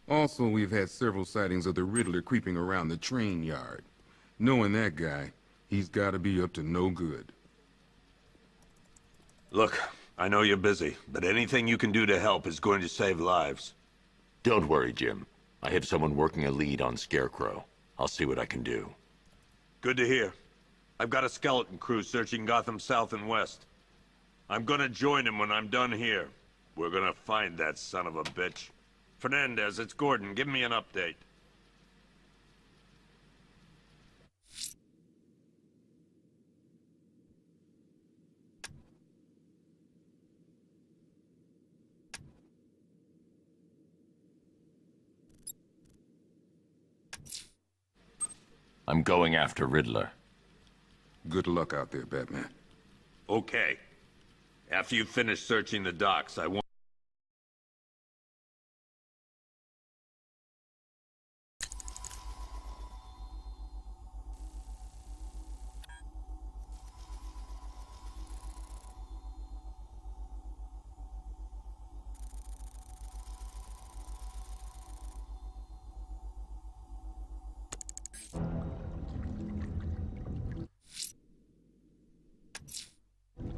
Also, we've had several sightings of the Riddler creeping around the train yard. Knowing that guy, he's gotta be up to no good. Look, I know you're busy, but anything you can do to help is going to save lives. Don't worry, Jim. I have someone working a lead on Scarecrow. I'll see what I can do. Good to hear. I've got a skeleton crew searching Gotham South and West. I'm gonna join him when I'm done here. We're gonna find that son of a bitch. Fernandez, it's Gordon. Give me an update. I'm going after Riddler. Good luck out there, Batman. Okay. After you finish searching the docks, I want...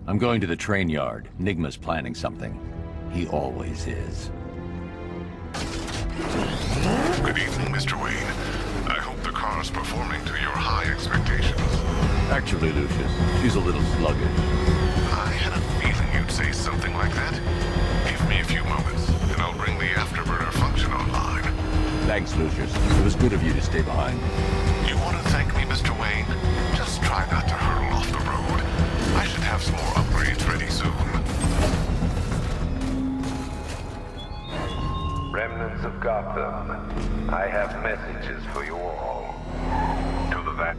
I'm going to the train yard. Nigma's planning something. He always is. Good evening, Mr. Wayne. I hope the car's performing to your high expectations. Actually, Lucius, she's a little sluggish. I had a feeling you'd say something like that. Give me a few moments, and I'll bring the afterburner function online. Thanks, Lucius. It was good of you to stay behind. You want to thank me, Mr. Wayne? Just try not to hurtle off the road. I should have some more upgrades ready soon. Remnants of Gotham, I have messages for you all. To the van.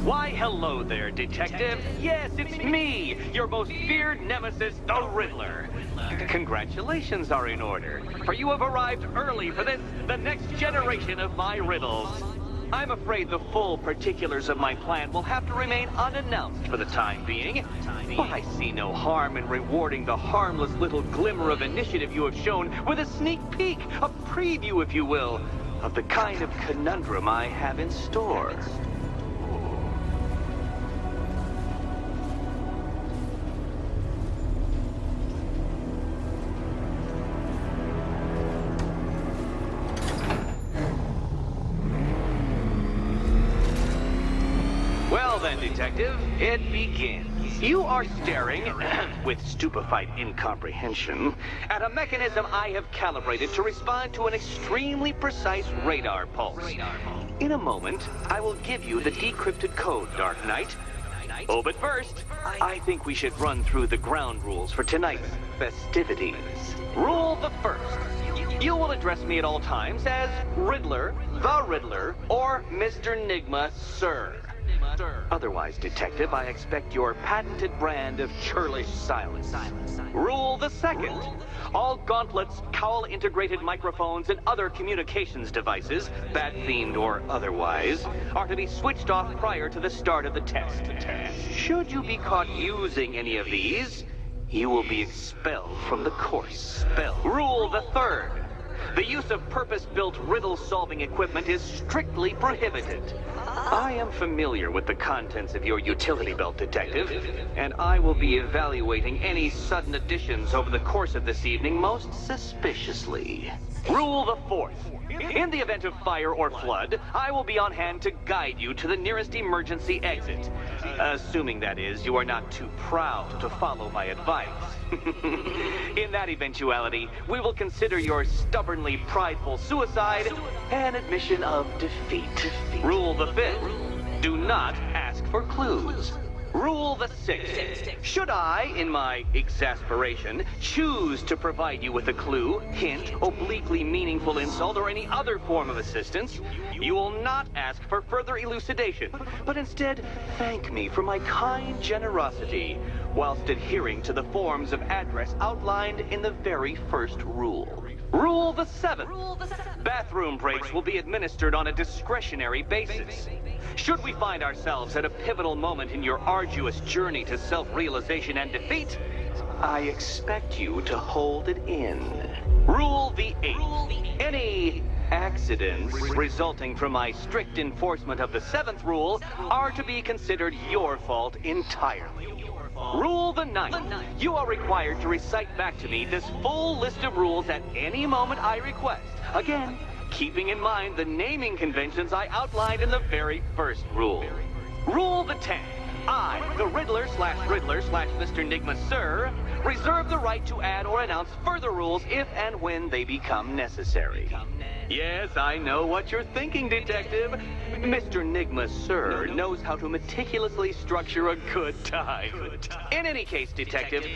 Why, hello there, Detective. Yes, it's me, your most feared nemesis, the Riddler. Congratulations are in order, for you have arrived early for this, the next generation of my riddles. I'm afraid the full particulars of my plan will have to remain unannounced for the time being, but I see no harm in rewarding the harmless little glimmer of initiative you have shown with a sneak peek, a preview, if you will, of the kind of conundrum I have in store. Detective, it begins. You are staring, with stupefied incomprehension, at a mechanism I have calibrated to respond to an extremely precise radar pulse. In a moment, I will give you the decrypted code, Dark Knight. Oh, but first, I think we should run through the ground rules for tonight's festivities. Rule the first. You will address me at all times as Riddler, the Riddler, or Mr. Nigma, sir. Otherwise, Detective, I expect your patented brand of churlish silence. Rule the second. All gauntlets, cowl-integrated microphones, and other communications devices, bat-themed or otherwise, are to be switched off prior to the start of the test. Should you be caught using any of these, you will be expelled from the course. Rule the third. The use of purpose-built riddle-solving equipment is strictly prohibited. I am familiar with the contents of your utility belt, Detective, and I will be evaluating any sudden additions over the course of this evening most suspiciously. Rule the fourth. In the event of fire or flood, I will be on hand to guide you to the nearest emergency exit. Assuming, that is, you are not too proud to follow my advice. In that eventuality, we will consider your stubbornly prideful suicide an admission of defeat. Rule the fifth. Do not ask for clues. Rule the sixth. Should I, in my exasperation, choose to provide you with a clue, hint, obliquely meaningful insult, or any other form of assistance, you will not ask for further elucidation, but instead thank me for my kind generosity, whilst adhering to the forms of address outlined in the very first rule. Rule the seventh. Bathroom breaks will be administered on a discretionary basis. Should we find ourselves at a pivotal moment in your arduous journey to self-realization and defeat, I expect you to hold it in. Rule the 8th. Any accidents resulting from my strict enforcement of the 7th rule are to be considered your fault entirely. Rule the 9th. You are required to recite back to me this full list of rules at any moment I request. Again, keeping in mind the naming conventions I outlined in the very first rule. Rule the 10th. I, the Riddler/Mr. Nigma Sir, reserve the right to add or announce further rules if and when they become necessary. Yes, I know what you're thinking, Detective. Mr. Nigma Sir knows how to meticulously structure a good time. In any case, Detective,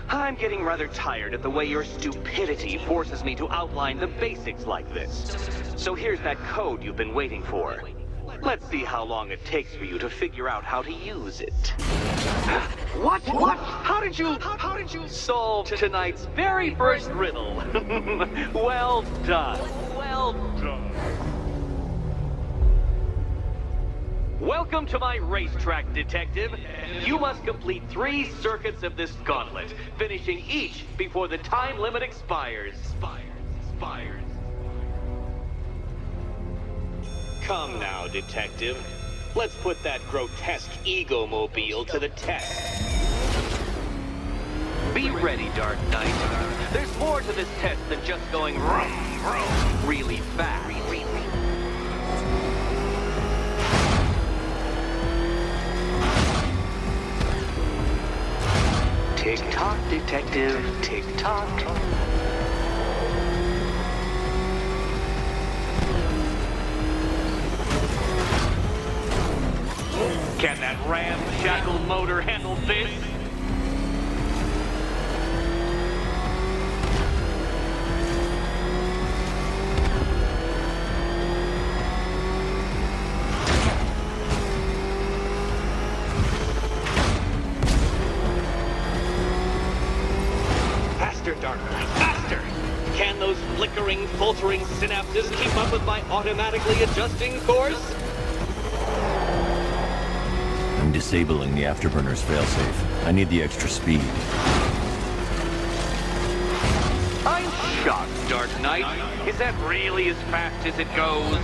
I'm getting rather tired of the way your stupidity forces me to outline the basics like this. So here's that code you've been waiting for. Let's see how long it takes for you to figure out how to use it. What? How did you solve tonight's very first riddle? Well done. Welcome to my racetrack, Detective. You must complete 3 circuits of this gauntlet, finishing each before the time limit expires. Come now, Detective. Let's put that grotesque ego-mobile to the test. Be ready, Dark Knight. There's more to this test than just going really fast. Tick-tock, Detective, tick-tock. Can that ramshackle motor handle this? Faster, Dark Knight, faster! Can those flickering, faltering synapses keep up with my automatically adjusting course? I'm disabling the afterburner's failsafe. I need the extra speed. I'm shocked, Dark Knight. Is that really as fast as it goes?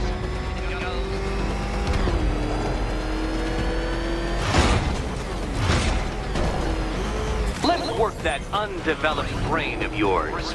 Let's work that undeveloped brain of yours.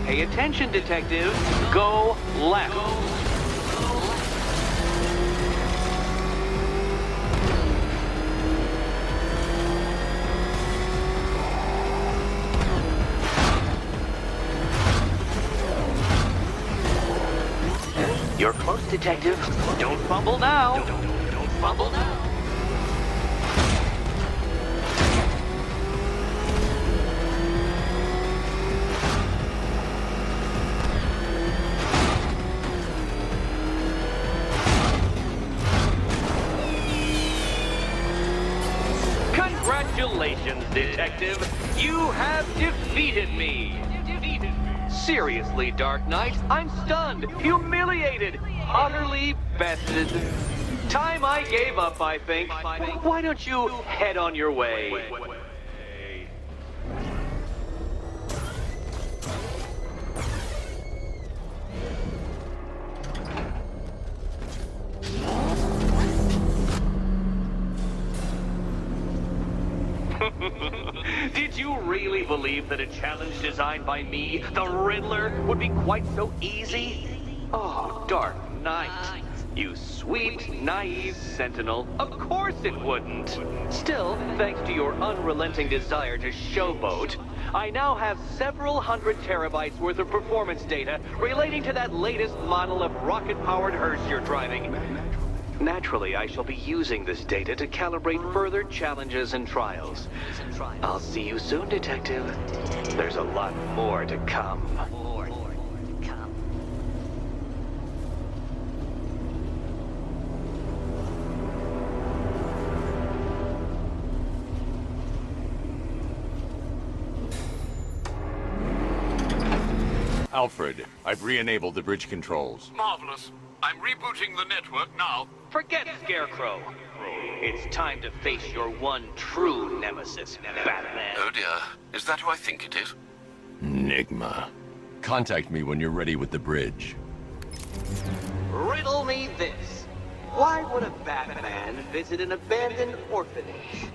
Pay attention, Detective. Go left. You're close, Detective. Don't fumble now. Don't fumble now. Congratulations, Detective. You have defeated me. Seriously, Dark Knight, I'm stunned, humiliated, utterly bested. Time I gave up, I think. Why don't you head on your way? Did you really believe that a challenge designed by me, the Riddler, would be quite so easy? Oh, Dark Knight. You sweet, naive sentinel. Of course it wouldn't. Still, thanks to your unrelenting desire to showboat, I now have several hundred terabytes worth of performance data relating to that latest model of rocket-powered hearse you're driving. Naturally, I shall be using this data to calibrate further challenges and trials. I'll see you soon, Detective. There's a lot more to come. Alfred, I've re-enabled the bridge controls. Marvelous. I'm rebooting the network now. Forget Scarecrow. It's time to face your one true nemesis, Batman. Oh dear. Is that who I think it is? Nigma. Contact me when you're ready with the bridge. Riddle me this. Why would a Batman visit an abandoned orphanage?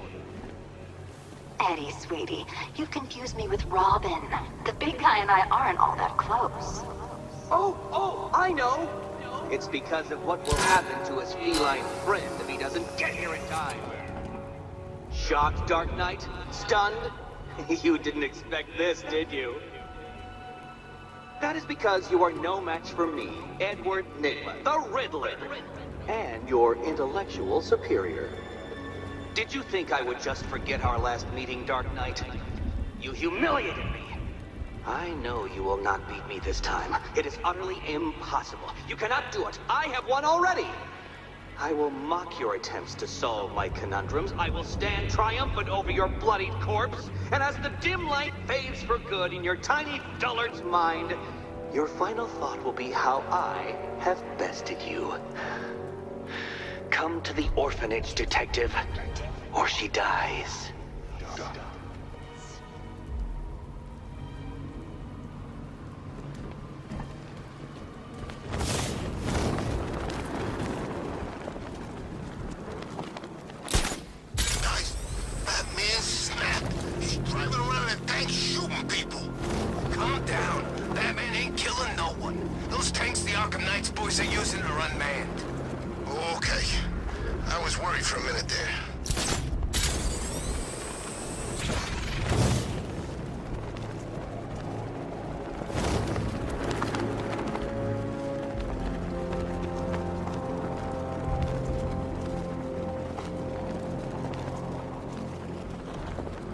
Eddie, sweetie, you confused me with Robin. The big guy and I aren't all that close. Oh, I know. It's because of what will happen to his feline friend if he doesn't get here in time. Shocked, Dark Knight? Stunned? You didn't expect this, did you? That is because you are no match for me, Edward Nigma, the Riddler, and your intellectual superior. Did you think I would just forget our last meeting, Dark Knight? You humiliated me. I know you will not beat me this time. It is utterly impossible. You cannot do it. I have won already. I will mock your attempts to solve my conundrums. I will stand triumphant over your bloodied corpse. And as the dim light fades for good in your tiny dullard's mind, your final thought will be how I have bested you. Come to the orphanage, detective, or she dies. Nice. That man snapped. He's driving around in a tank shooting people. Calm down. That man ain't killing no one. Those tanks the Arkham Knight's boys are using are unmanned. Okay. I was worried for a minute there.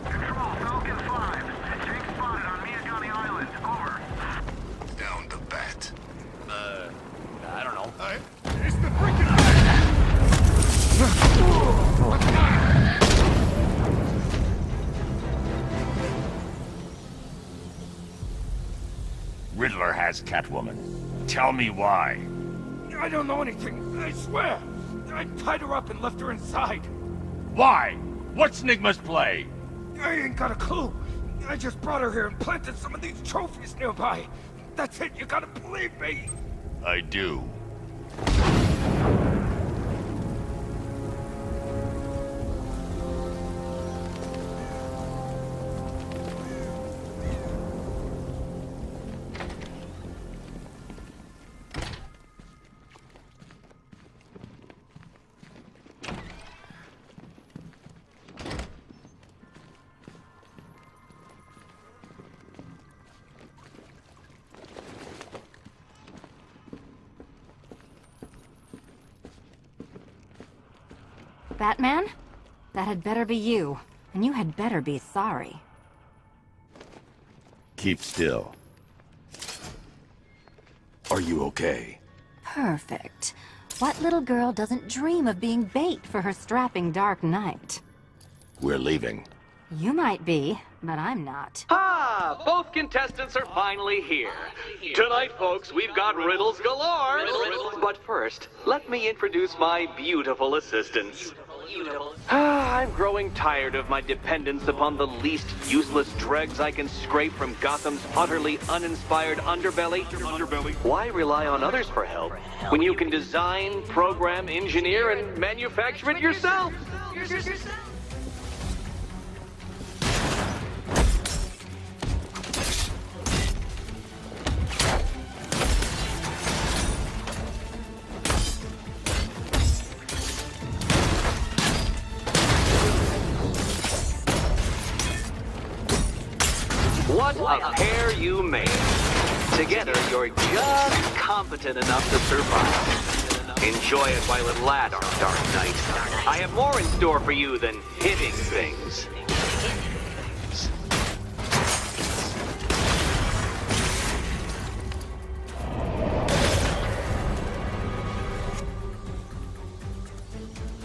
Control, Falcon 5. Jake spotted on Miagani Island. Over. Down the bat. I don't know. It's the freaking... Riddler has Catwoman. Tell me why. I don't know anything, I swear. I tied her up and left her inside. Why? What's Nigma's play? I ain't got a clue. I just brought her here and planted some of these trophies nearby. That's it, you gotta believe me. I do. Batman? That had better be you. And you had better be sorry. Keep still. Are you okay? Perfect. What little girl doesn't dream of being bait for her strapping Dark Knight? We're leaving. You might be, but I'm not. Ah, both contestants are finally here. Tonight, folks, we've got riddles galore. But first, let me introduce my beautiful assistants. I'm growing tired of my dependence upon the least useless dregs I can scrape from Gotham's utterly uninspired underbelly. Why rely on others for help when you can design, program, engineer, and manufacture it yourself? What a pair you made. Together, you're just competent enough to survive. Enjoy it while it lasts, Dark Knight. I have more in store for you than hitting things.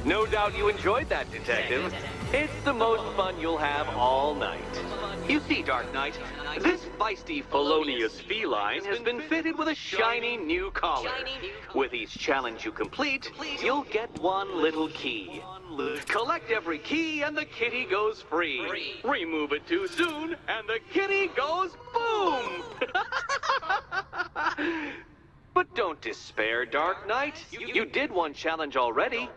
No doubt you enjoyed that, Detective. It's the most fun you'll have all night. You see, Dark Knight, this feisty, felonious feline has been fitted with a shiny new collar. With each challenge you complete, you'll get one little key. Collect every key and the kitty goes free. Remove it too soon and the kitty goes boom! But don't despair, Dark Knight. You did one challenge already.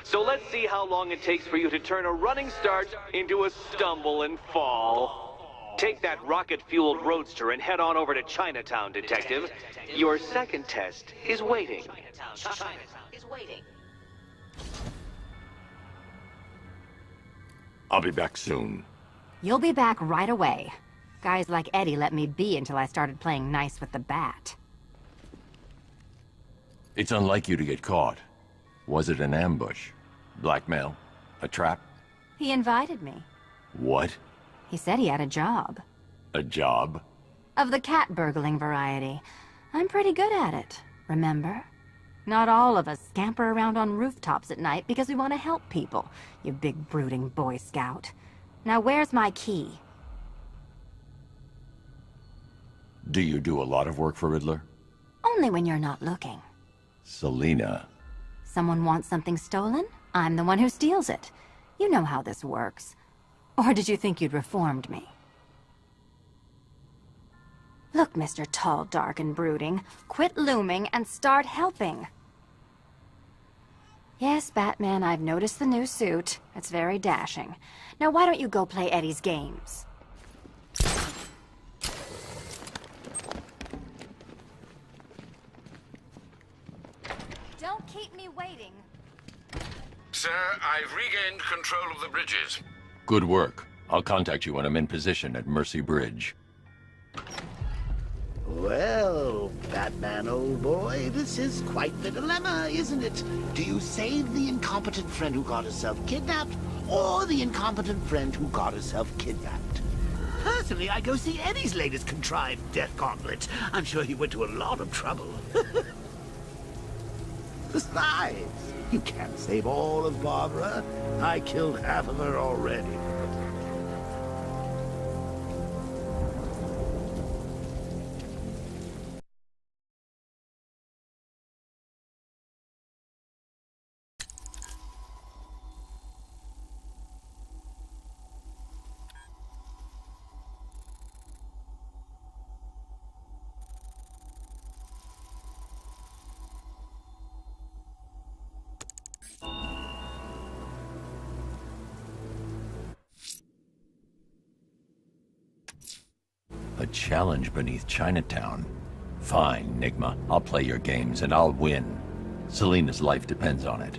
So let's see how long it takes for you to turn a running start into a stumble and fall. Take that rocket-fueled roadster and head on over to Chinatown, Detective. Your second test is waiting. I'll be back soon. You'll be back right away. Guys like Eddie let me be until I started playing nice with the bat. It's unlike you to get caught. Was it an ambush? Blackmail? A trap? He invited me. What? He said he had a job. A job? Of the cat burgling variety. I'm pretty good at it, remember? Not all of us scamper around on rooftops at night because we want to help people, you big brooding Boy Scout. Now where's my key? Do you do a lot of work for Riddler? Only when you're not looking. Selina. Someone wants something stolen? I'm the one who steals it. You know how this works. Or did you think you'd reformed me? Look, Mr. Tall, Dark, and Brooding, quit looming and start helping. Yes, Batman, I've noticed the new suit. It's very dashing. Now why don't you go play Eddie's games? Don't keep me waiting. Sir, I've regained control of the bridges. Good work. I'll contact you when I'm in position at Mercy Bridge. Well, Batman, old boy, this is quite the dilemma, isn't it? Do you save the incompetent friend who got herself kidnapped, or the incompetent friend who got herself kidnapped? Personally, I go see Eddie's latest contrived death gauntlet. I'm sure he went to a lot of trouble. Besides, you can't save all of Barbara. I killed half of her already. A challenge beneath Chinatown. Fine, Nigma. I'll play your games and I'll win. Selina's life depends on it.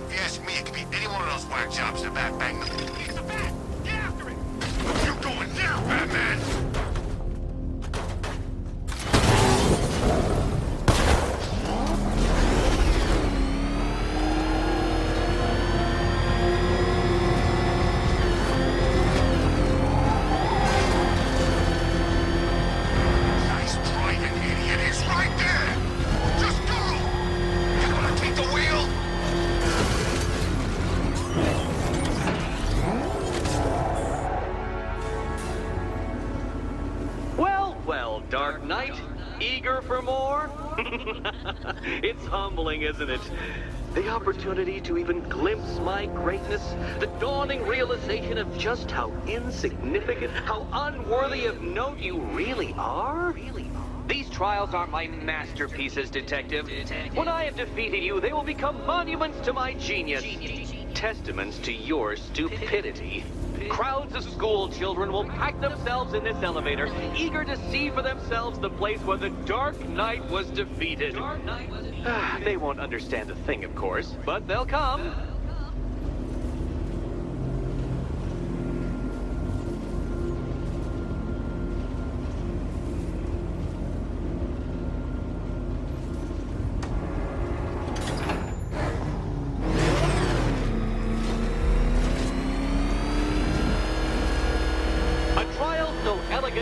If you ask me, it could be any one of those whack jobs in the back bang. He's the bat! Get after it! You're going down, Batman! Nice driving, idiot. It's right there! Just go! You wanna take the wheel? Well, Dark Knight, eager for more? It's humbling, isn't it? The opportunity to even glimpse my greatness, the dawning realization of just how insignificant, how unworthy of note you really are? These trials are my masterpieces, Detective. When I have defeated you, they will become monuments to my genius, testaments to your stupidity. Crowds of school children will pack themselves in this elevator, eager to see for themselves the place where the Dark Knight was defeated. They won't understand a thing, of course, but they'll come.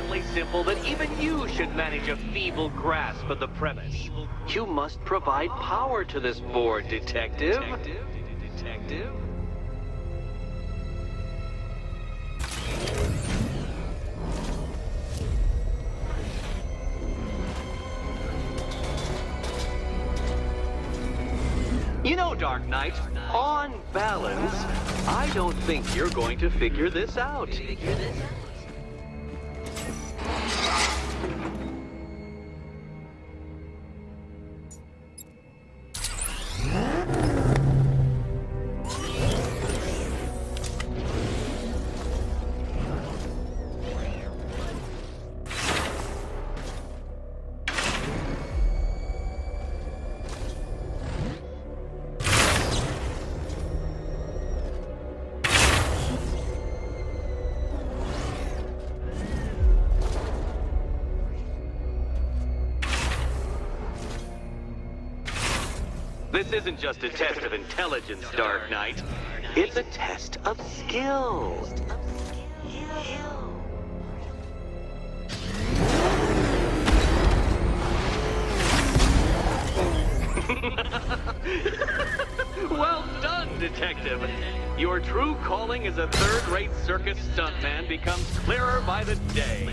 sufficiently simple that even you should manage a feeble grasp of the premise. You must provide power to this board, Detective. Detective? You know, Dark Knight, on balance, I don't think you're going to figure this out. This isn't just a test of intelligence, Dark Knight. It's a test of skill. Well done, Detective. Your true calling as a third-rate circus stuntman becomes clearer by the day.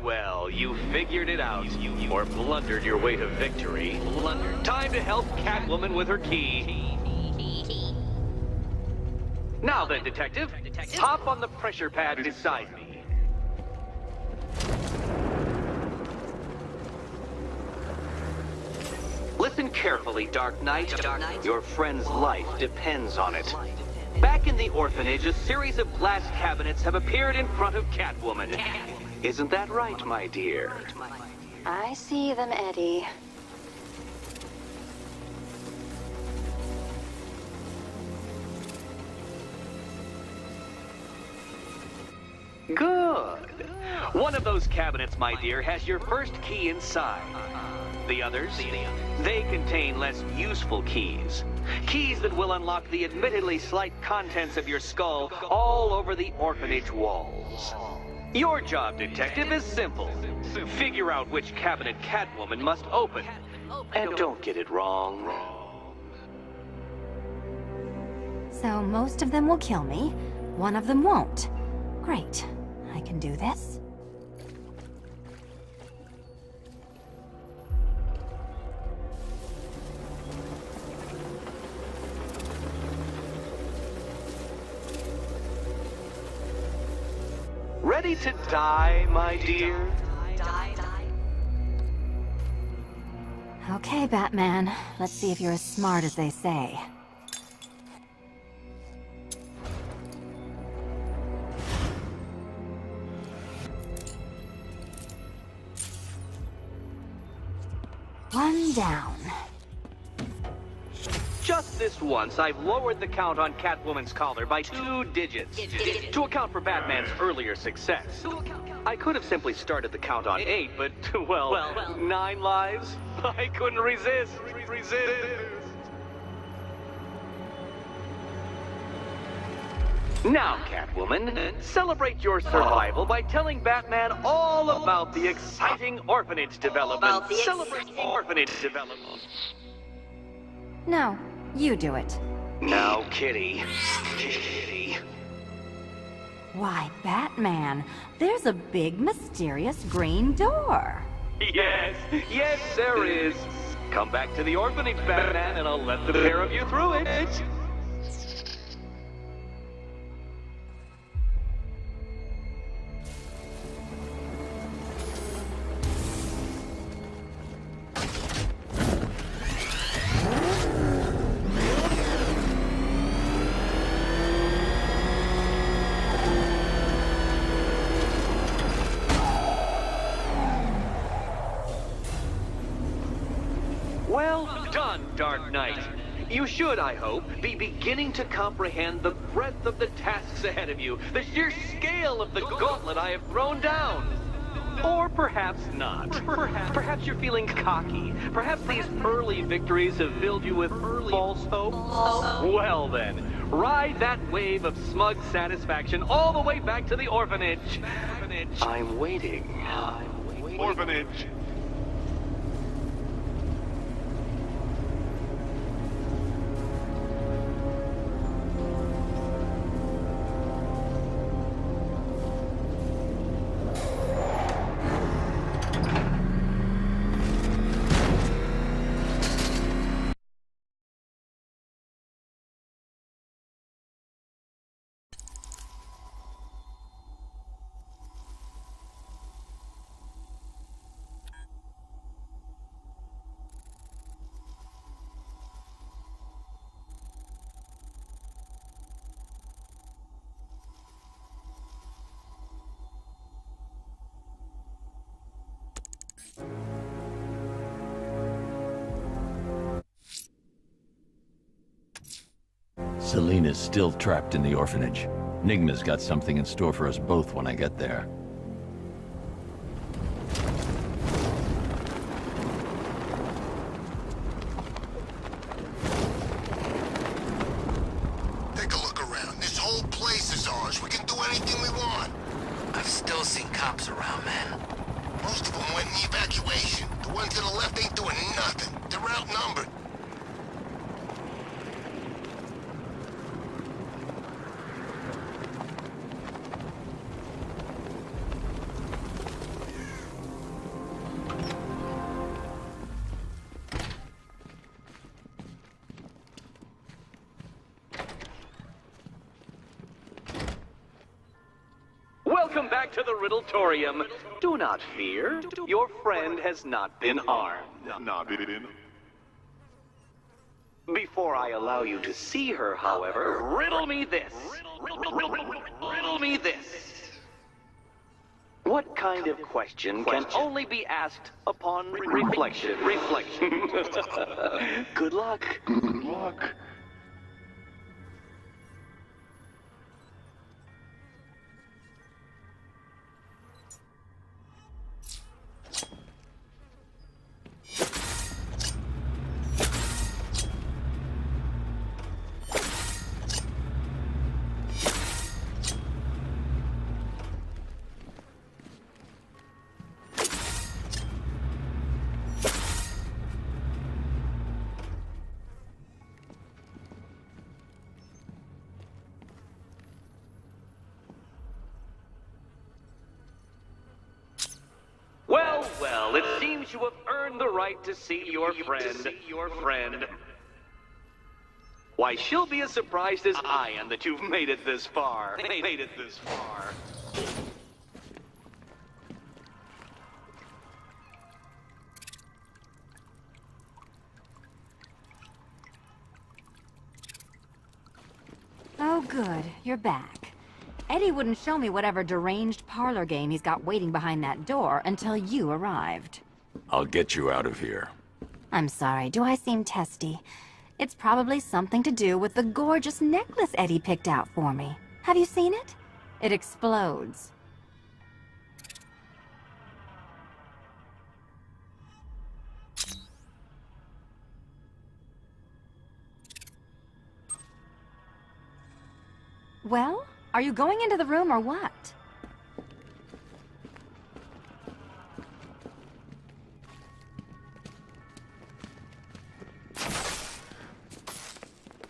Well, you figured it out. Or blundered your way to victory. Time to help Catwoman with her key. Now then, Detective, hop on the pressure pad beside me. Listen carefully, Dark Knight. Your friend's life depends on it. Back in the Orphanage, a series of glass cabinets have appeared in front of Catwoman. Isn't that right, my dear? I see them, Eddie. Good. One of those cabinets, my dear, has your first key inside. The others, they contain less useful keys. Keys that will unlock the admittedly slight contents of your skull all over the Orphanage walls. Your job, Detective, is simple. Figure out which cabinet Catwoman must open. And don't get it wrong. So most of them will kill me. One of them won't. Great. I can do this. Ready to die, my dear? Okay, Batman. Let's see if you're as smart as they say. One down. Just this once, I've lowered the count on Catwoman's collar by 2 digits to account for Batman's earlier success. I could have simply started the count on 8, but, well, 9 lives? I couldn't resist. Now, Catwoman, celebrate your survival by telling Batman all about the exciting orphanage development. Celebrate orphanage development. No, you do it. Now, Kitty. Kitty. Why, Batman, there's a big, mysterious green door. Yes, there is. Come back to the orphanage, Batman, and I'll let the pair of you through it. Well done, Dark Knight. You should, I hope, be beginning to comprehend the breadth of the tasks ahead of you, the sheer scale of the gauntlet I have thrown down. Or perhaps not. Perhaps you're feeling cocky. Perhaps these early victories have filled you with false hope. Well then, ride that wave of smug satisfaction all the way back to the orphanage. I'm waiting. Orphanage. Selina's still trapped in the orphanage. Nigma's got something in store for us both when I get there. Take a look around. This whole place is ours. We can do anything we want. I've still seen cops around, man. Most of them went in the evacuation. The ones to the left ain't doing nothing. They're outnumbered. Welcome back to the Riddletorium. Do not fear. Your friend has not been harmed. Before I allow you to see her, however, riddle me this. Riddle me this. What kind of question can only be asked upon reflection? Good luck. Good luck. Well, it seems you have earned the right to see your friend. Why, she'll be as surprised as I am that you've made it this far. Oh, good. You're back. Eddie wouldn't show me whatever deranged parlor game he's got waiting behind that door until you arrived. I'll get you out of here. I'm sorry, do I seem testy? It's probably something to do with the gorgeous necklace Eddie picked out for me. Have you seen it? It explodes. Well? Are you going into the room or what?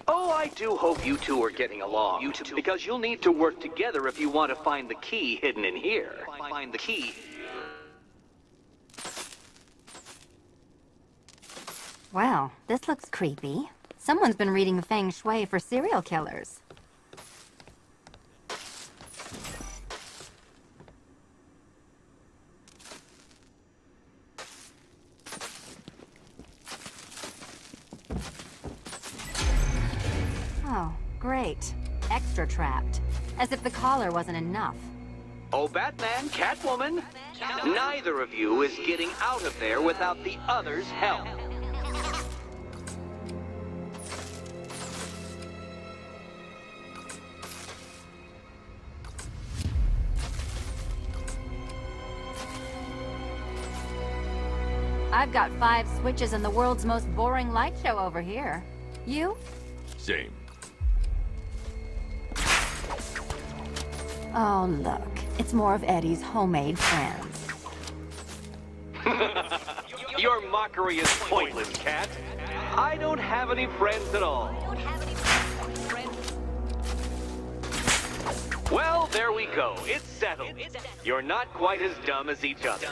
Oh, I do hope you two are getting along. Because you'll need to work together if you want to find the key hidden in here. Find the key. Well, this looks creepy. Someone's been reading feng shui for serial killers. Oh, great. Extra trapped. As if the collar wasn't enough. Oh, Batman, Catwoman, neither of you is getting out of there without the other's help. I've got 5 switches and the world's most boring light show over here. You? Same. Oh, look. It's more of Eddie's homemade friends. Your mockery is pointless, Cat. I don't have any friends at all. Well, there we go. It's settled. You're not quite as dumb as each other.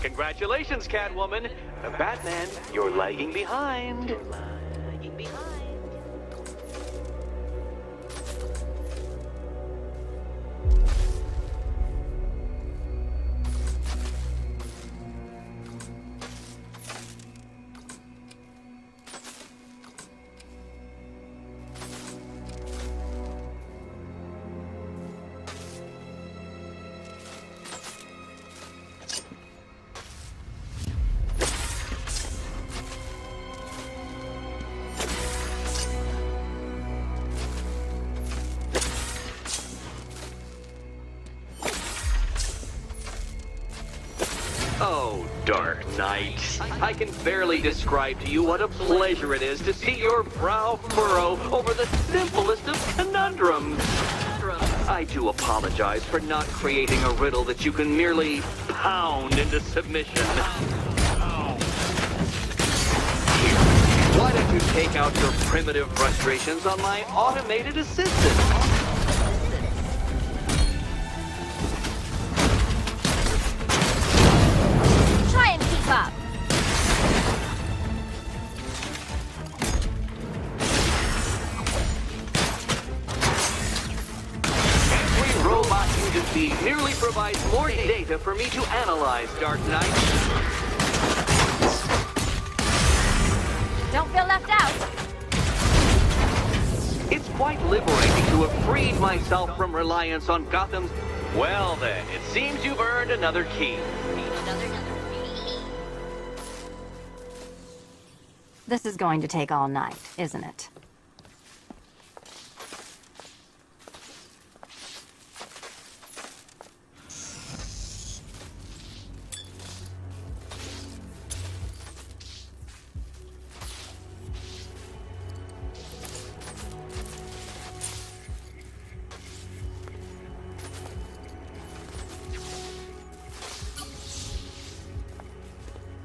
Congratulations, Catwoman. Batman, you're lagging behind. Oh, Dark Knight. I can barely describe to you what a pleasure it is to see your brow furrow over the simplest of conundrums. I do apologize for not creating a riddle that you can merely pound into submission. Why don't you take out your primitive frustrations on my automated assistant? Up. Every robot you defeat merely provides more data for me to analyze, Dark Knight. Don't feel left out. It's quite liberating to have freed myself from reliance on Gotham's... Well then, it seems you've earned another key. This is going to take all night, isn't it?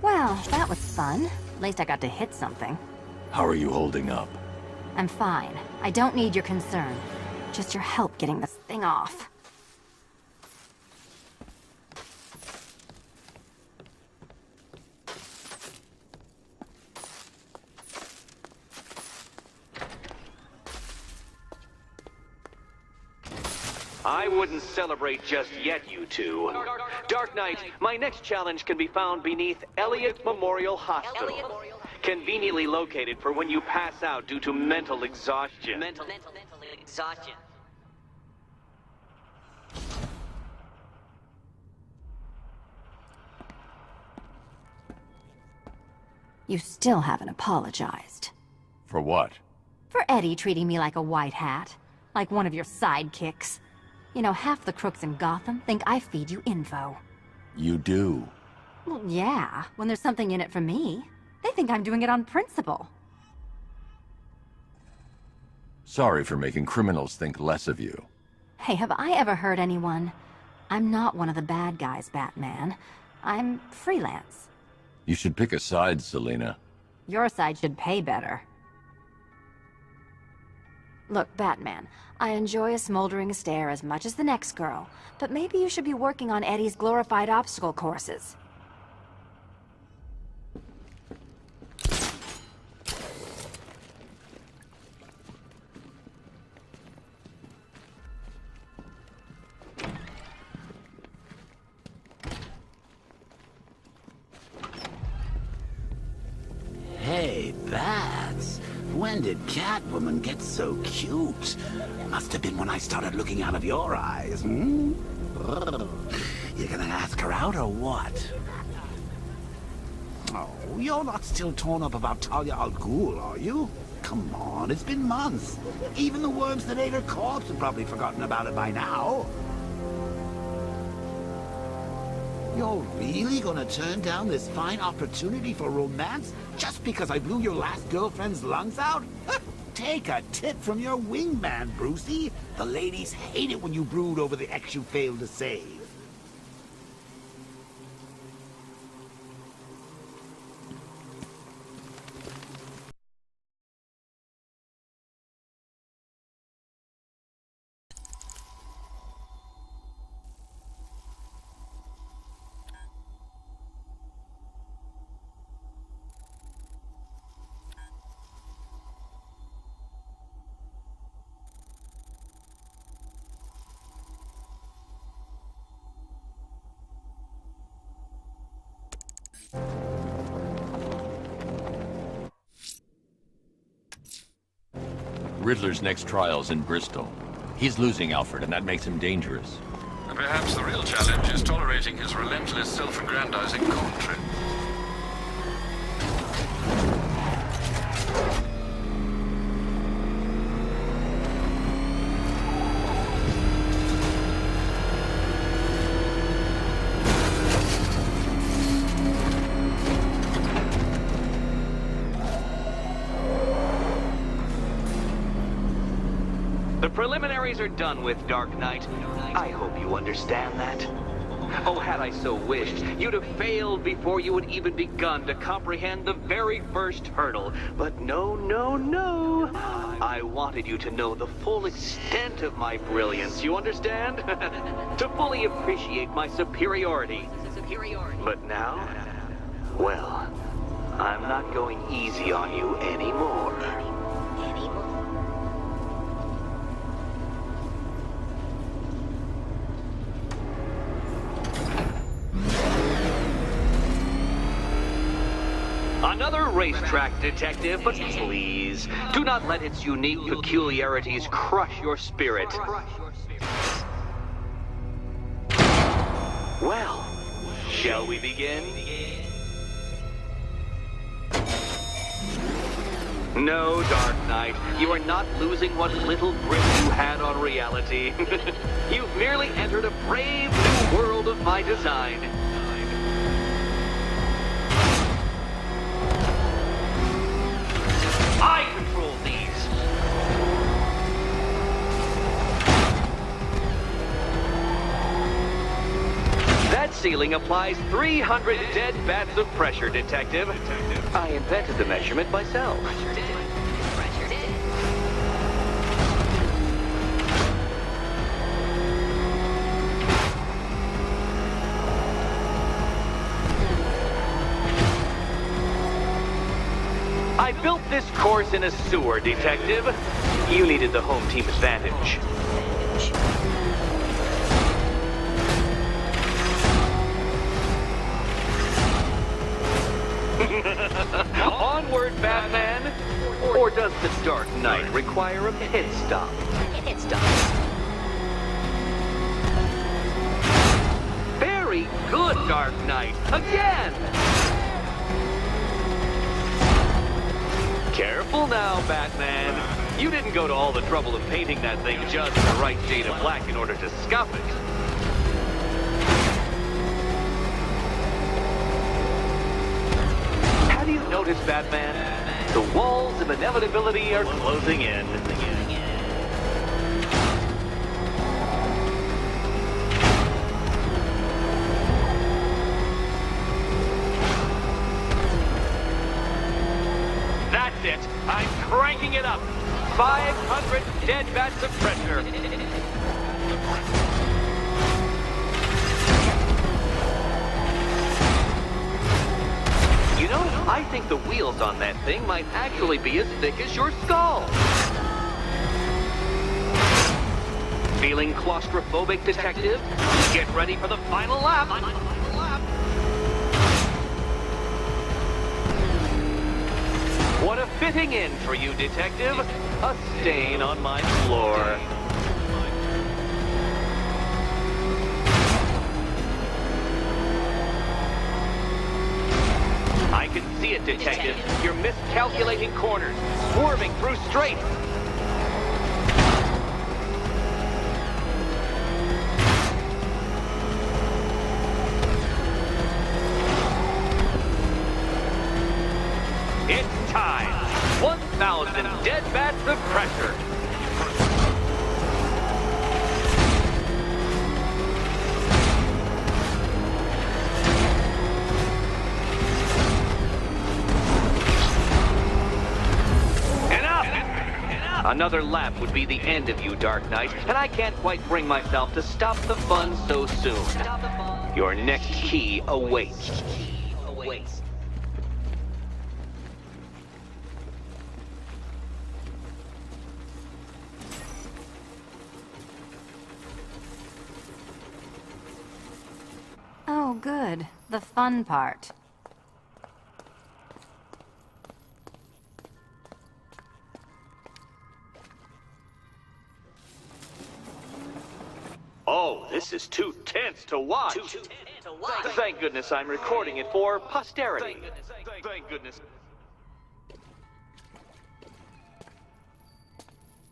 Well, that was fun. At least I got to hit something. How are you holding up? I'm fine. I don't need your concern. Just your help getting this thing off. I wouldn't celebrate just yet, you two. Dark Knight, my next challenge can be found beneath Elliott Memorial Hospital. Conveniently located for when you pass out due to mental exhaustion. Mental exhaustion. You still haven't apologized. For what? For Eddie treating me like a white hat. Like one of your sidekicks. You know, half the crooks in Gotham think I feed you info. You do. Well, yeah, when there's something in it for me. They think I'm doing it on principle. Sorry for making criminals think less of you. Hey, have I ever hurt anyone? I'm not one of the bad guys, Batman. I'm freelance. You should pick a side, Selina. Your side should pay better. Look, Batman, I enjoy a smoldering stare as much as the next girl, but maybe you should be working on Eddie's glorified obstacle courses. Hey, Bats. When did Catwoman get so cute? Must have been when I started looking out of your eyes, hmm? You gonna ask her out or what? Oh, you're not still torn up about Talia al Ghul, are you? Come on, it's been months. Even the worms that ate her corpse have probably forgotten about it by now. You're really gonna turn down this fine opportunity for romance just because I blew your last girlfriend's lungs out? Take a tip from your wingman, Brucey. The ladies hate it when you brood over the ex you failed to save. Riddler's next trial's in Bristol. He's losing Alfred, and that makes him dangerous. And perhaps the real challenge is tolerating his relentless self-aggrandizing court trip. The preliminaries are done with, Dark Knight. I hope you understand that. Oh, had I so wished, you'd have failed before you had even begun to comprehend the very first hurdle. But no, no, no. I wanted you to know the full extent of my brilliance, you understand? To fully appreciate my superiority. But now, well, I'm not going easy on you anymore. Another racetrack, detective, but please, do not let its unique peculiarities crush your spirit. Well, shall we begin? No, Dark Knight, you are not losing what little grip you had on reality. You've merely entered a brave new world of my design. I control these. That ceiling applies 300 dead bats of pressure, Detective. I invented the measurement myself. I built this course in a sewer, Detective. You needed the home team advantage. Onward, Batman! Or does the Dark Knight require a pit stop? Pit stop. Very good, Dark Knight. Again! Careful now, Batman. You didn't go to all the trouble of painting that thing just the right shade of black in order to scuff it. Have you noticed, Batman? The walls of inevitability are closing in. That's it. I'm cranking it up. 500 dead bats of pressure. You know, I think the wheels on that thing might actually be as thick as your skull. Feeling claustrophobic, Detective? Get ready for the final lap. What a fitting end for you, Detective. A stain on my floor. I can see it, Detective. You're miscalculating corners, swerving through straights. Another lap would be the end of you, Dark Knight, and I can't quite bring myself to stop the fun so soon. Your next key awaits. Oh, good. The fun part. Oh, this is too tense to watch. Thank goodness I'm recording it for posterity. Thank goodness.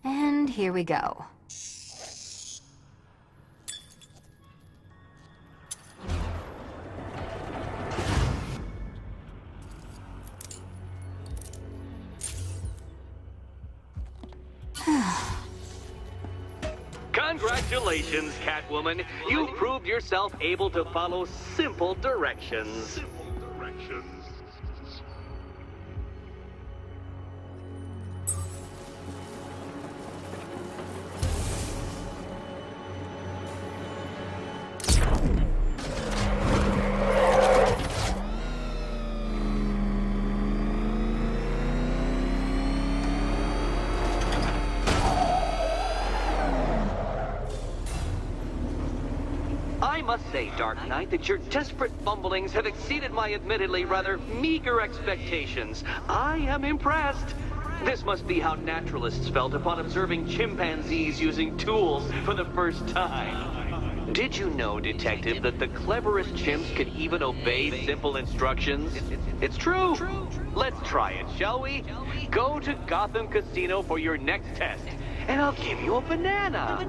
And here we go. Congratulations, Catwoman. You proved yourself able to follow simple directions. I must say, Dark Knight, that your desperate fumblings have exceeded my admittedly rather meager expectations. I am impressed. This must be how naturalists felt upon observing chimpanzees using tools for the first time. Did you know, Detective, that the cleverest chimps can even obey simple instructions? It's true. Let's try it, shall we? Go to Gotham Casino for your next test, and I'll give you a banana.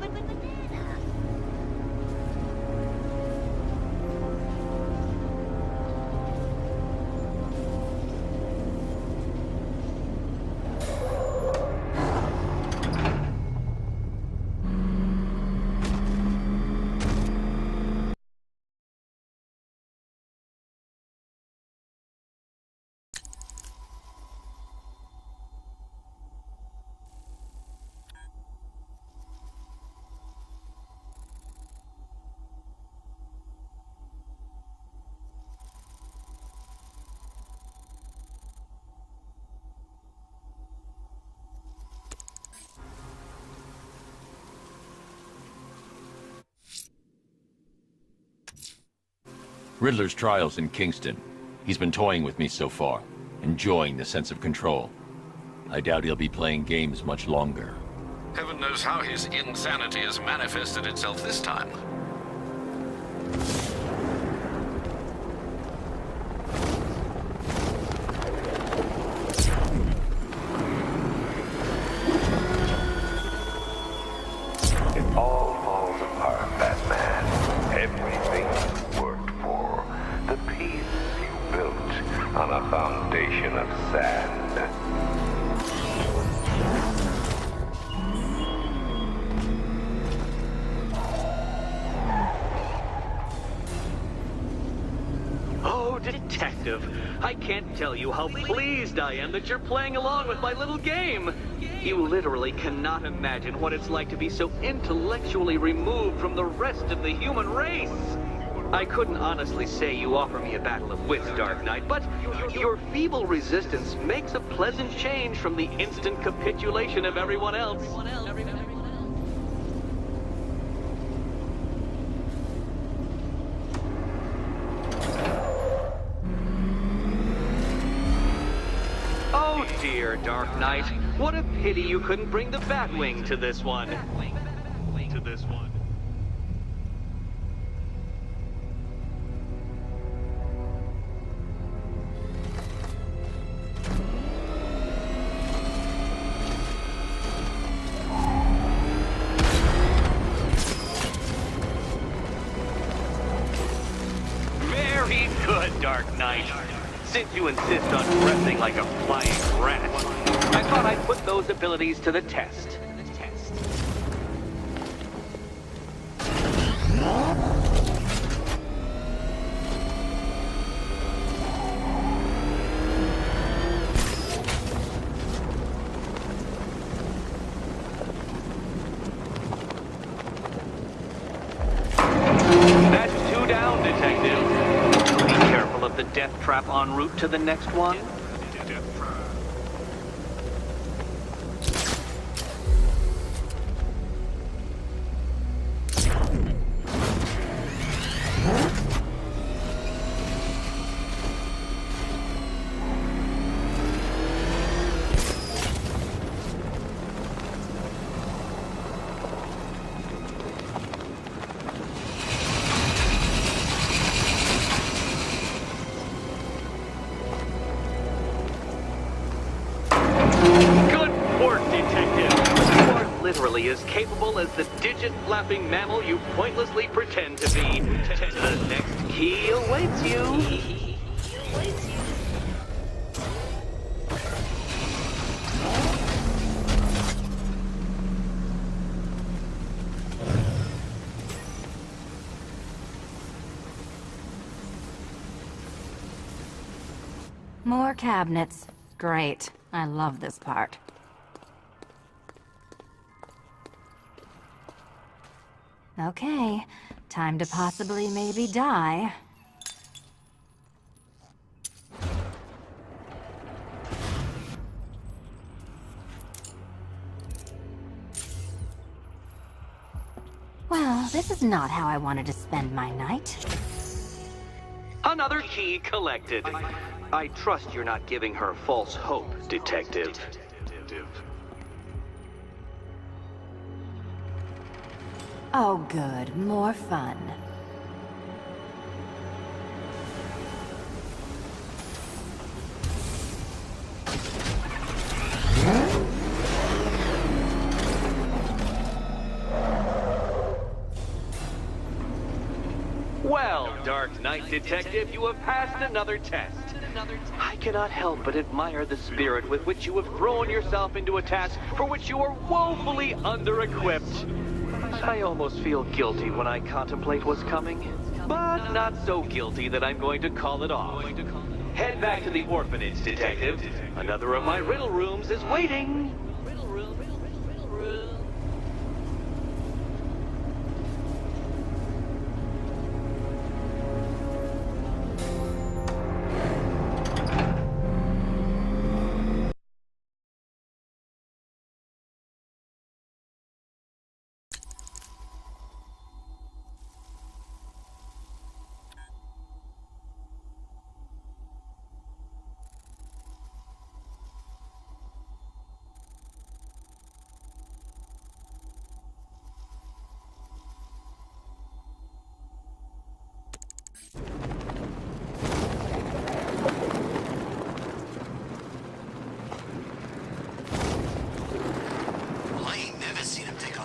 Riddler's trial's in Kingston. He's been toying with me so far, enjoying the sense of control. I doubt he'll be playing games much longer. Heaven knows how his insanity has manifested itself this time. It all falls apart, Batman. Everything you worked for. The peace you built on a foundation of sand. Oh, Detective, I can't tell you how pleased I am that you're playing along with my little game. You literally cannot imagine what it's like to be so intellectually removed from the rest of the human race. I couldn't honestly say you offer me a battle of wits, Dark Knight, but your feeble resistance makes a pleasant change from the instant capitulation of everyone else. Oh dear, Dark Knight. What a pity you couldn't bring the Batwing to this one. Very good, Dark Knight. Since you insist on dressing like a flying rat, I thought I'd put those abilities to the test. Detective. Be careful of the death trap en route to the next one. Literally as capable as the digit-flapping mammal you pointlessly pretend to be. The next key awaits you. More cabinets. Great. I love this part. Okay, time to possibly maybe die. Well, this is not how I wanted to spend my night. Another key collected. I trust you're not giving her false hope, Detective. Oh good, more fun. Well, Dark Knight Detective, you have passed another test. I cannot help but admire the spirit with which you have thrown yourself into a task for which you are woefully under-equipped. I almost feel guilty when I contemplate what's coming, but not so guilty that I'm going to call it off. Head back to the orphanage, Detective. Another of my riddle rooms is waiting.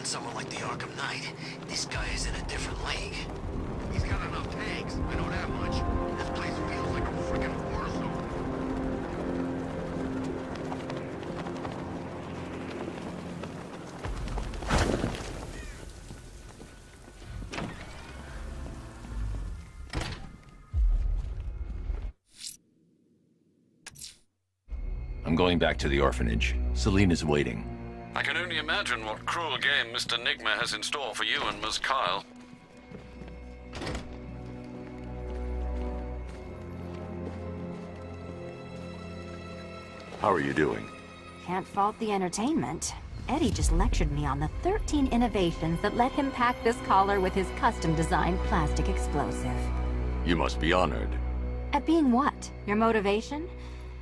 Someone like the Arkham Knight. This guy is in a different league. He's got enough tanks, I know that much. This place feels like a freaking war zone. I'm going back to the orphanage. Celine is waiting. I can only imagine what cruel game Mr. Nigma has in store for you and Ms. Kyle. How are you doing? Can't fault the entertainment. Eddie just lectured me on the 13 innovations that let him pack this collar with his custom-designed plastic explosive. You must be honored. At being what? Your motivation?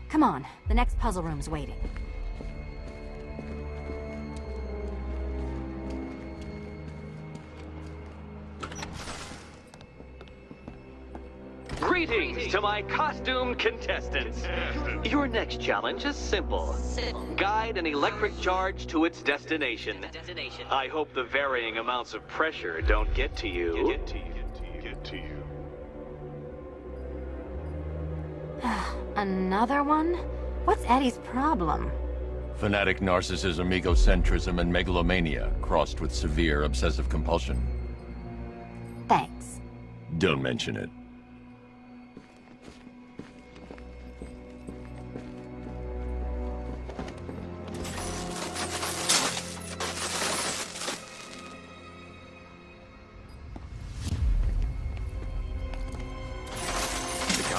Come on, the next puzzle room's waiting. Greetings to my costumed contestants. Your next challenge is simple. Guide an electric charge to its destination. I hope the varying amounts of pressure don't get to you. Another one? What's Eddie's problem? Fanatic narcissism, egocentrism, and megalomania, crossed with severe obsessive compulsion. Thanks. Don't mention it.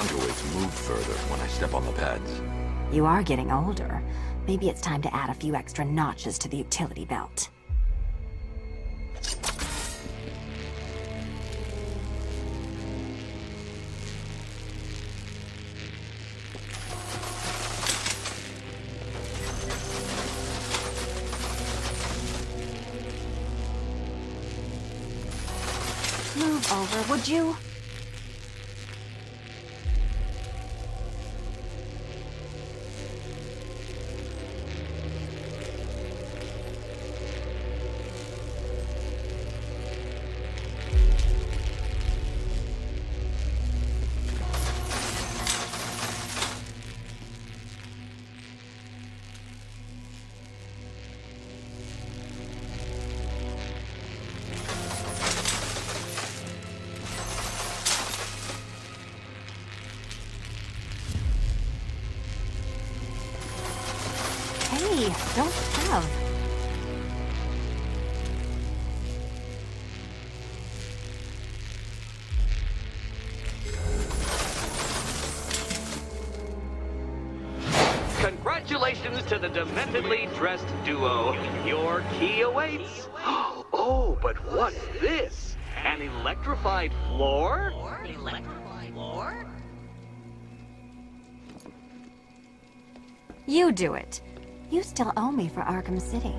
counterweights move further when I step on the pads. You are getting older. Maybe it's time to add a few extra notches to the utility belt. Move over, would you? Hey, don't shove. Congratulations to the dementedly dressed duo. Your key awaits. Oh, but what's this? An electrified floor? Electrified floor? You do it. You still owe me for Arkham City.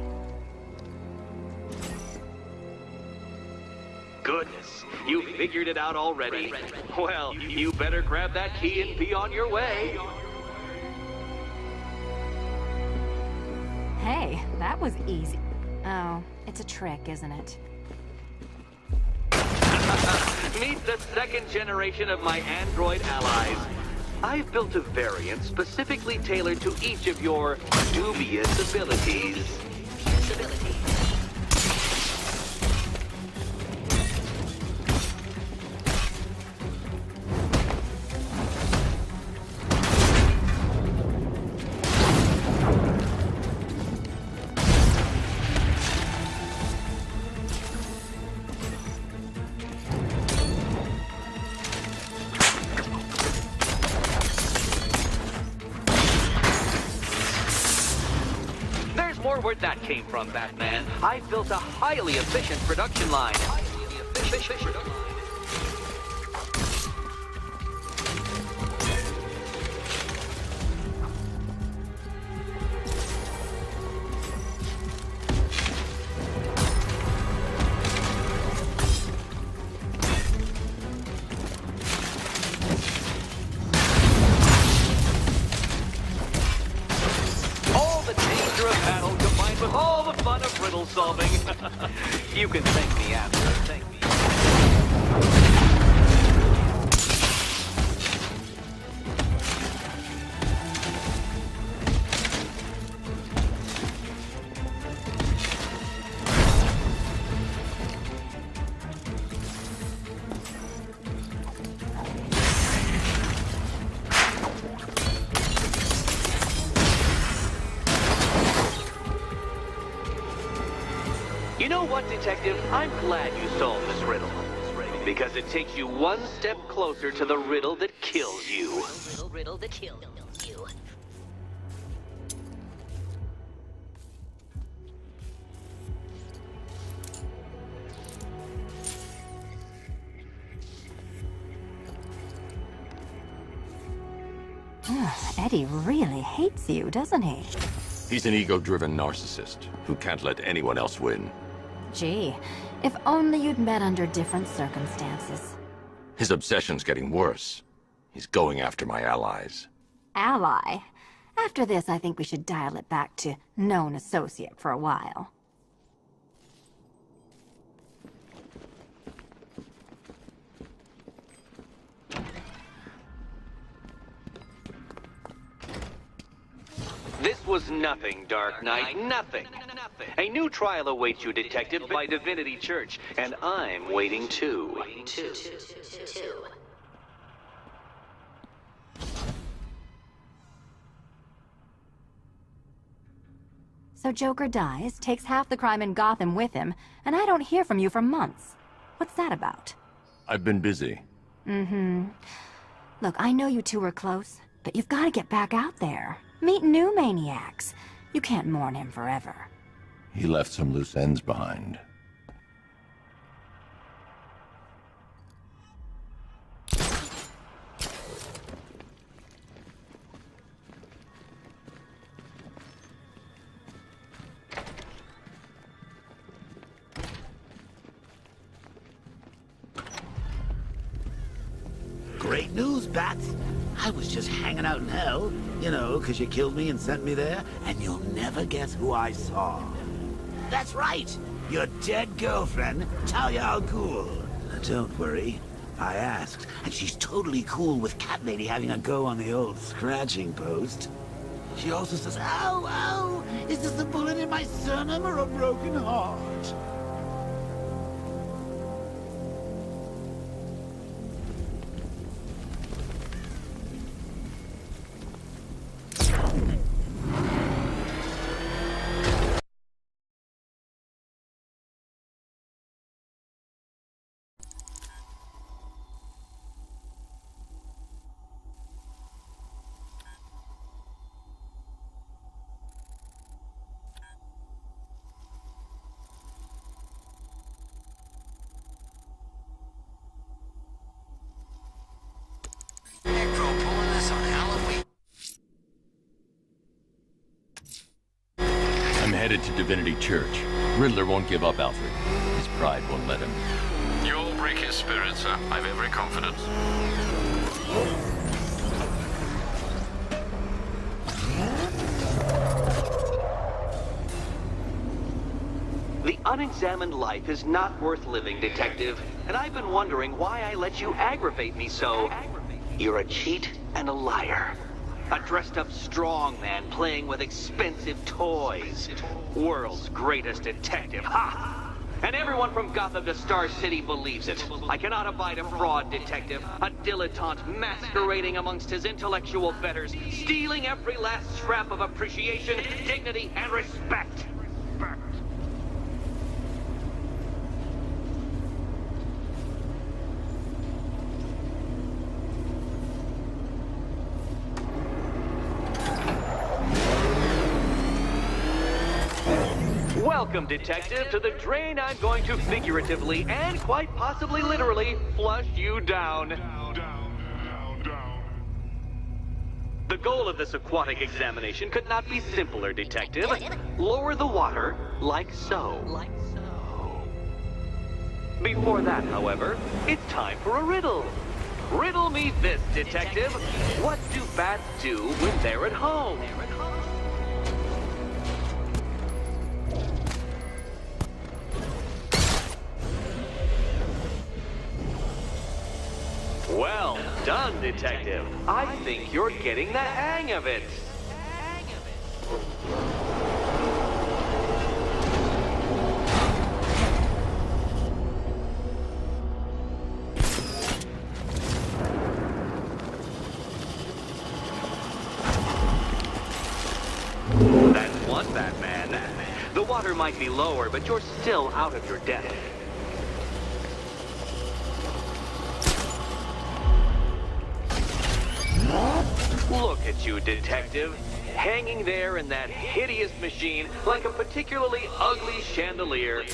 Goodness, you figured it out already. Well, you better grab that key and be on your way. Hey, that was easy. Oh, it's a trick, isn't it? Meet the second generation of my android allies. I've built a variant specifically tailored to each of your dubious abilities. Where'd that came from, Batman? I built a highly efficient production line. With all the fun of riddle solving. You can thank me after. Thank me. You know what, Detective? I'm glad you solved this riddle. Because it takes you one step closer to the riddle that kills you. Riddle that kills you. Eddie really hates you, doesn't he? He's an ego-driven narcissist who can't let anyone else win. Gee, if only you'd met under different circumstances. His obsession's getting worse. He's going after my allies. Ally? After this, I think we should dial it back to known associate for a while. This was nothing, Dark Knight, nothing. A new trial awaits you, Detective, by Divinity Church, and I'm waiting too. So Joker dies, takes half the crime in Gotham with him, and I don't hear from you for months. What's that about? I've been busy. Mm-hmm. Look, I know you two are close, but you've got to get back out there. Meet new maniacs. You can't mourn him forever. He left some loose ends behind. Great news, Bats. I was just hanging out in hell, you know, because you killed me and sent me there, and you'll never guess who I saw. That's right, your dead girlfriend, Talia al Ghul. Don't worry, I asked, and she's totally cool with Cat Lady having a go on the old scratching post. She also says, ow, ow, is this a bullet in my sternum or a broken heart? Scarecrow pulling this on Halloween. I'm headed to Divinity Church. Riddler won't give up Alfred. His pride won't let him. You'll break his spirit, sir. I've every confidence. The unexamined life is not worth living, Detective. And I've been wondering why I let you aggravate me so. You're a cheat and a liar. A dressed-up strongman playing with expensive toys. World's greatest detective, ha! And everyone from Gotham to Star City believes it. I cannot abide a fraud detective, a dilettante masquerading amongst his intellectual betters, stealing every last scrap of appreciation, dignity, and respect. Welcome, Detective, to the drain I'm going to figuratively and quite possibly literally flush you down. The goal of this aquatic examination could not be simpler, Detective. Lower the water like so. Before that, however, it's time for a riddle. Riddle me this, Detective. What do bats do when they're at home? Well done, Detective. I think you're getting the hang of it. That's one, Batman. The water might be lower, but you're still out of your depth. Look at you, Detective. Hanging there in that hideous machine like a particularly ugly chandelier.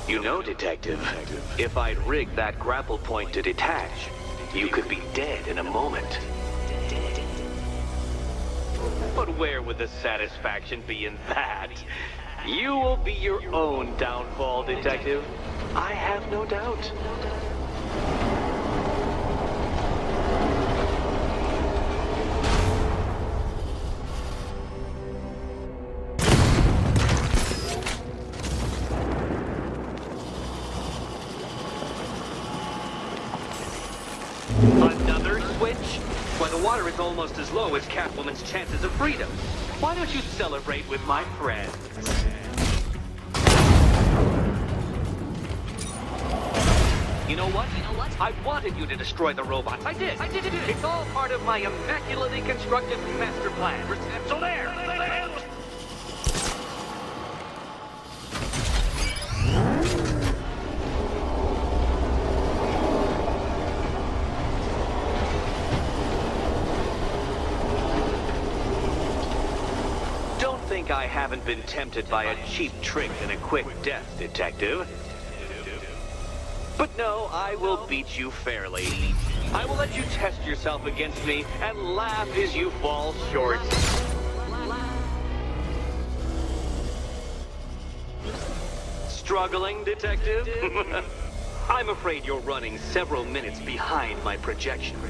You know, Detective, if I'd rigged that grapple point to detach, you could be dead in a moment. But where would the satisfaction be in that? You will be your own downfall, Detective. I have no doubt. Another switch? Why, the water is almost as low as Catwoman's chances of freedom. Why don't you celebrate with my friends? You know what? I wanted you to destroy the robots. I did. It's all part of my immaculately constructed master plan. So there. think I haven't been tempted by a cheap trick and a quick death, Detective. But no, I will beat you fairly. I will let you test yourself against me and laugh as you fall short. Struggling, Detective? I'm afraid you're running several minutes behind my projections.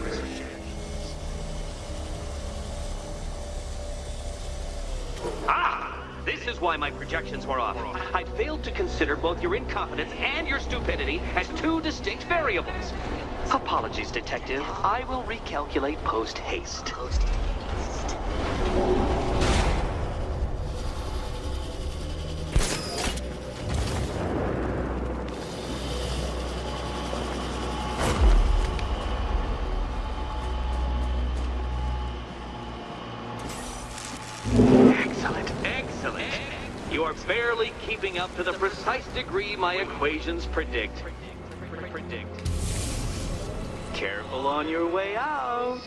Ah! This is why my projections were off. I failed to consider both your incompetence and your stupidity as two distinct variables. Apologies, Detective. I will recalculate post-haste. Excellent. You are barely keeping up to the precise degree my equations predict. Careful on your way out.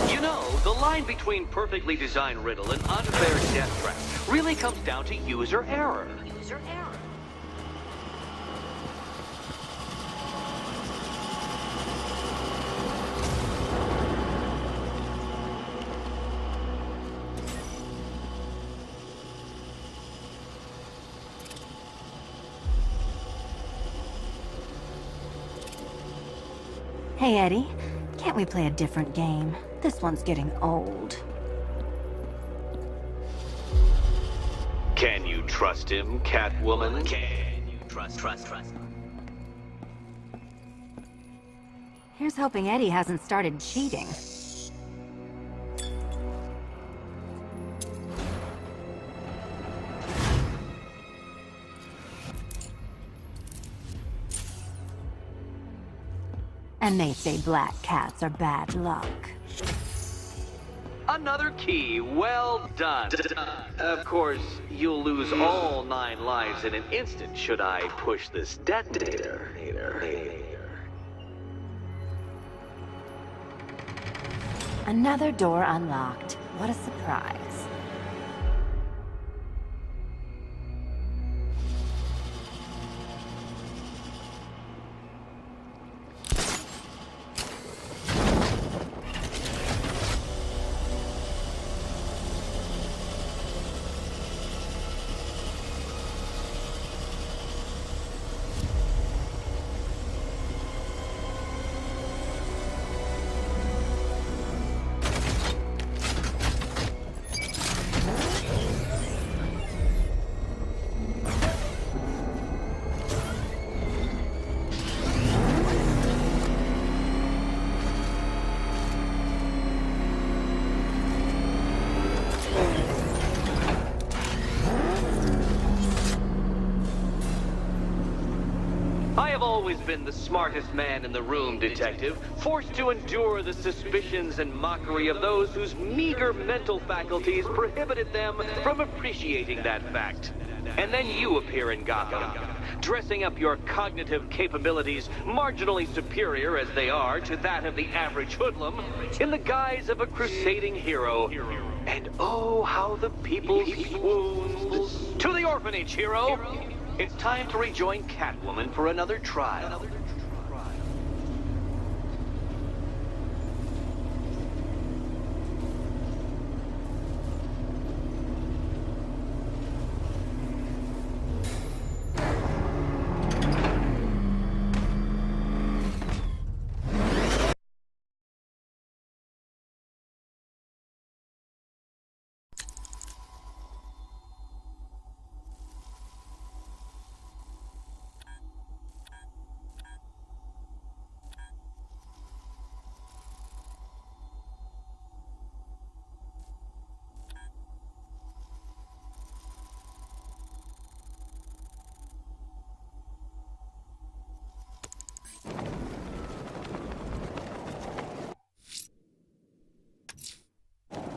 You know, the line between perfectly designed riddle and unfair death trap really comes down to user error. Hey, Eddie. Can't we play a different game? This one's getting old. Can you trust him, Catwoman? Can you trust? Here's hoping Eddie hasn't started cheating. And they say black cats are bad luck. Another key, well done. Of course, you'll lose all 9 lives in an instant should I push this detonator. Another door unlocked. What a surprise. Always been the smartest man in the room, Detective, forced to endure the suspicions and mockery of those whose meager mental faculties prohibited them from appreciating that fact. And then you appear in Gotham, dressing up your cognitive capabilities marginally superior as they are to that of the average hoodlum, in the guise of a crusading hero. And oh, how the people swooned. To the Orphanage, hero! It's time to rejoin Catwoman for another trial.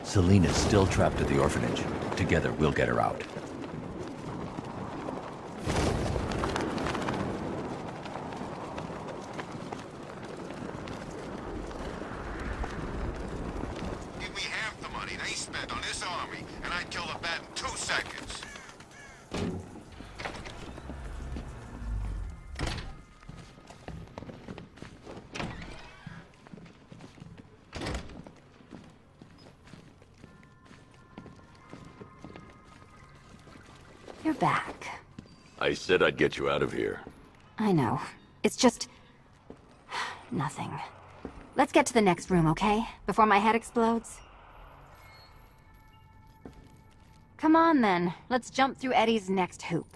Selina's still trapped at the orphanage. Together, we'll get her out. back. I said I'd get you out of here. I know. It's just... nothing. Let's get to the next room, okay? Before my head explodes? Come on, then. Let's jump through Eddie's next hoop.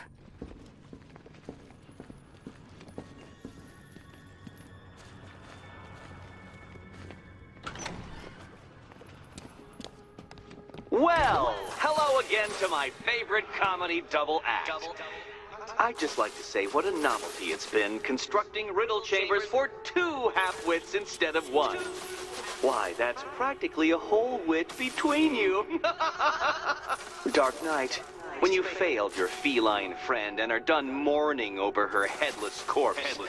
Well, hello again to my favorite comedy double act. I'd just like to say what a novelty it's been constructing riddle chambers for 2 half-wits instead of 1. Why, that's practically a whole wit between you. Dark Knight, when you failed your feline friend and are done mourning over her headless corpse,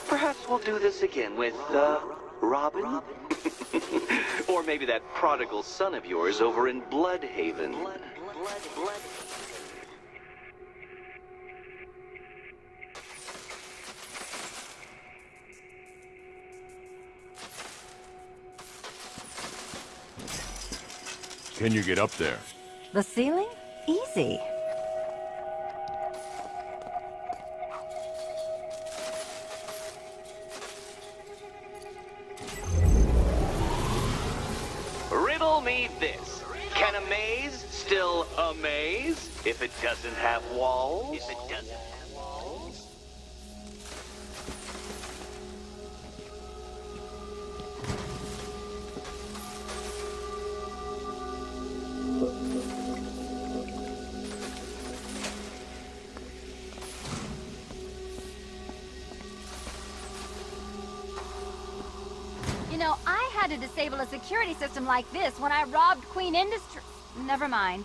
perhaps we'll do this again with, Robin? Or maybe that prodigal son of yours over in Bloodhaven. Can you get up there? The ceiling? Easy. Riddle me this. Can a maze still amaze if it doesn't have walls? You know, I had to disable a security system like this when I robbed Queen Industry. Never mind.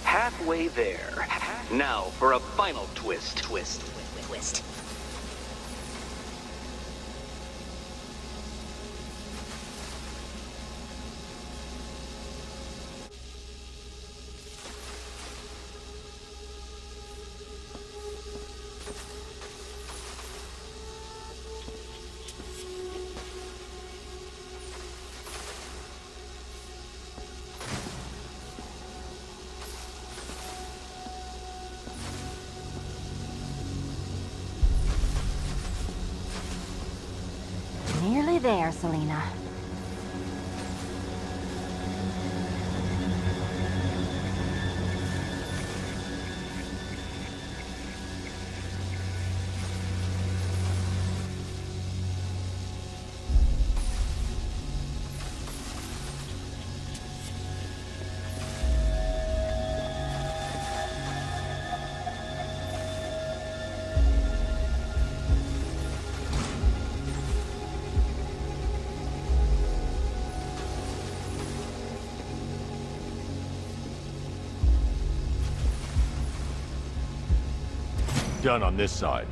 Halfway there. Now for a final twist. Twist. Nearly there, Selena. Done on this side.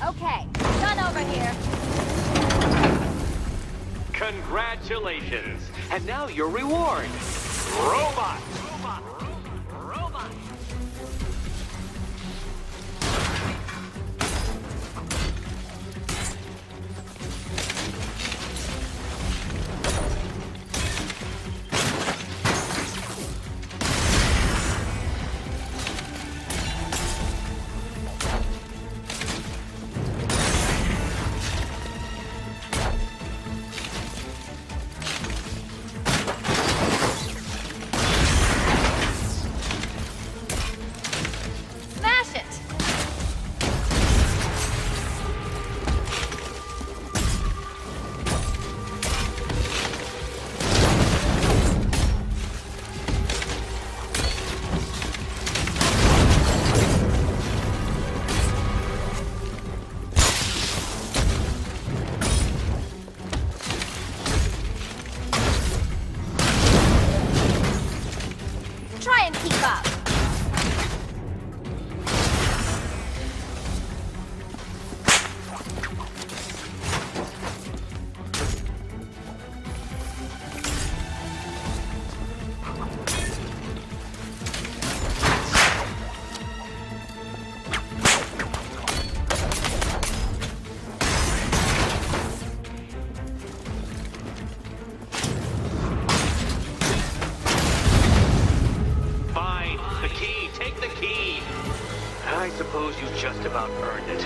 Okay, done over here. Congratulations. And now your reward. Robot. suppose you just about earned it.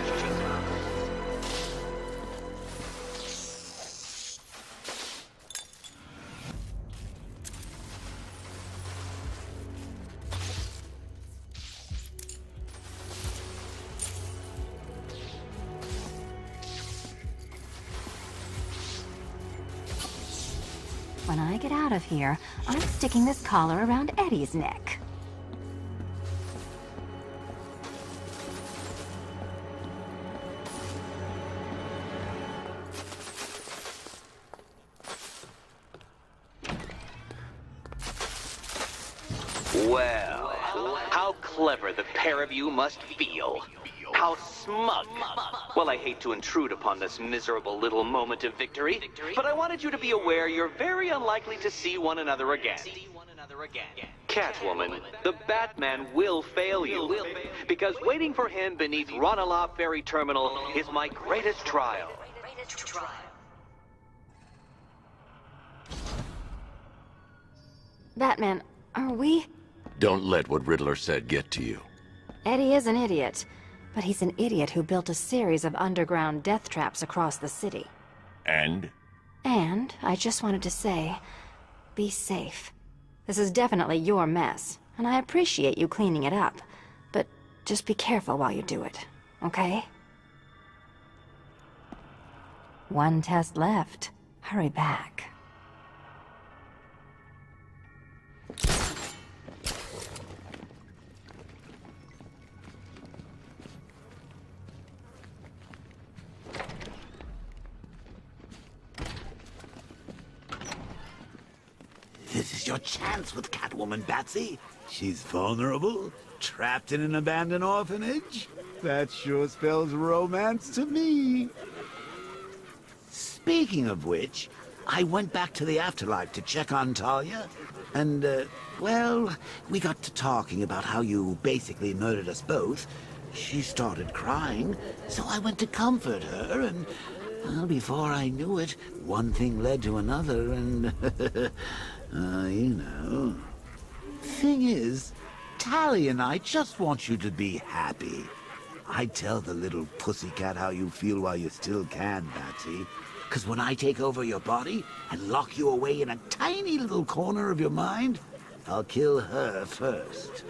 When I get out of here, I'm sticking this collar around Eddie's neck. Well, how clever the pair of you must feel. How smug. Well, I hate to intrude upon this miserable little moment of victory, but I wanted you to be aware you're very unlikely to see one another again. Catwoman, the Batman will fail you, because waiting for him beneath Ranelagh Ferry Terminal is my greatest trial. Batman, are we? Don't let what Riddler said get to you. Eddie is an idiot, but he's an idiot who built a series of underground death traps across the city. And? And I just wanted to say, be safe. This is definitely your mess, and I appreciate you cleaning it up, but just be careful while you do it, okay? One test left. Hurry back. This is your chance with Catwoman, Batsy. She's vulnerable, trapped in an abandoned orphanage. That sure spells romance to me. Speaking of which, I went back to the afterlife to check on Talia, and, well, we got to talking about how you basically murdered us both. She started crying, so I went to comfort her, and, well, before I knew it, one thing led to another, and, you know. Thing is, Talia and I just want you to be happy. I'd tell the little pussycat how you feel while you still can, Batsy. 'Cause when I take over your body and lock you away in a tiny little corner of your mind, I'll kill her first.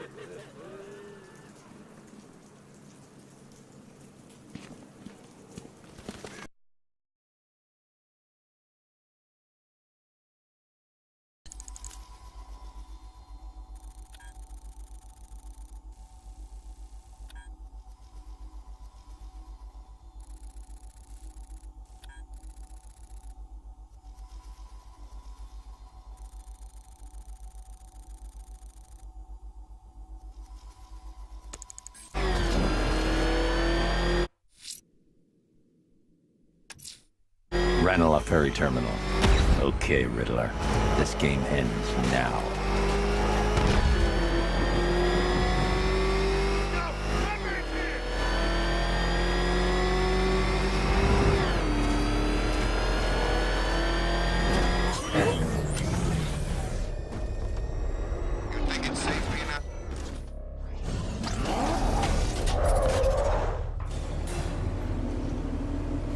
Ranelagh Ferry Terminal. Okay, Riddler. This game ends now.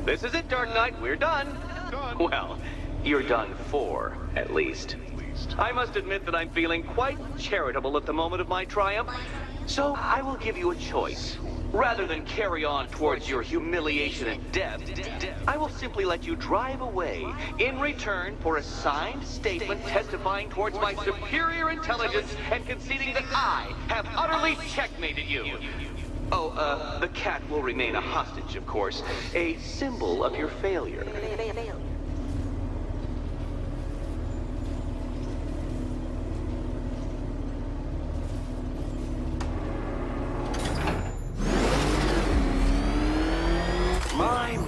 This is it, Dark Knight. We're done. Well, you're done for, at least. I must admit that I'm feeling quite charitable at the moment of my triumph, so I will give you a choice. Rather than carry on towards your humiliation and death, I will simply let you drive away in return for a signed statement testifying towards my superior intelligence and conceding that I have utterly checkmated you. Oh, the cat will remain a hostage, of course. A symbol of your failure.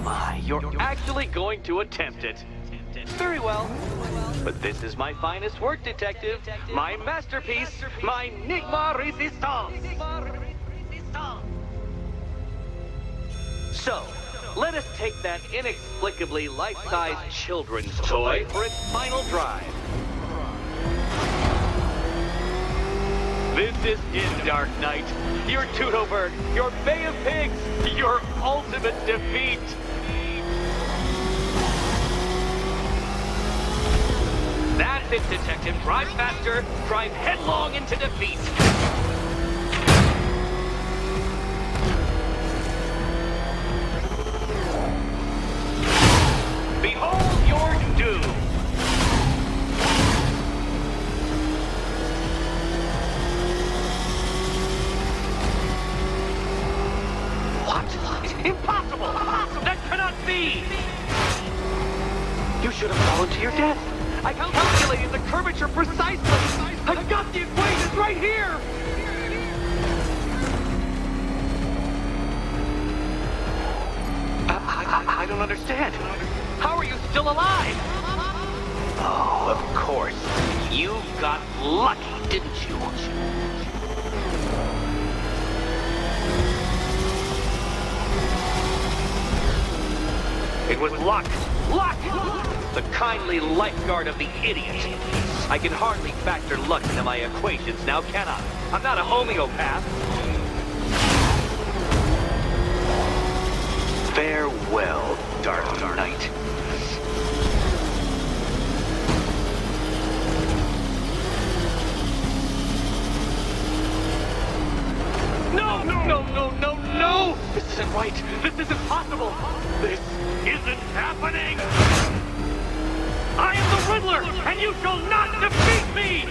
My, you're actually going to attempt it. Very well. But this is my finest work, Detective. My masterpiece, my Nigma Resistance. So, let us take that inexplicably life-sized children's toy for its final drive. This is it, Dark Knight. Your Tudoberg, your Bay of Pigs, your ultimate defeat. That's it, Detective. Drive faster, drive headlong into defeat. Behold your doom. What? Impossible! That cannot be! You should have fallen to your death. I calculated the curvature precisely. I've got the equations right here. I don't understand. How are you still alive? Oh, of course. You got lucky, didn't you? It was luck. Luck! The kindly lifeguard of the idiot. I can hardly factor luck into my equations now, can I? I'm not a homeopath. Farewell, Dark Knight. No, no, no, no, no, no! This isn't right. This isn't possible. This isn't happening. I am the Riddler, and you shall not defeat me!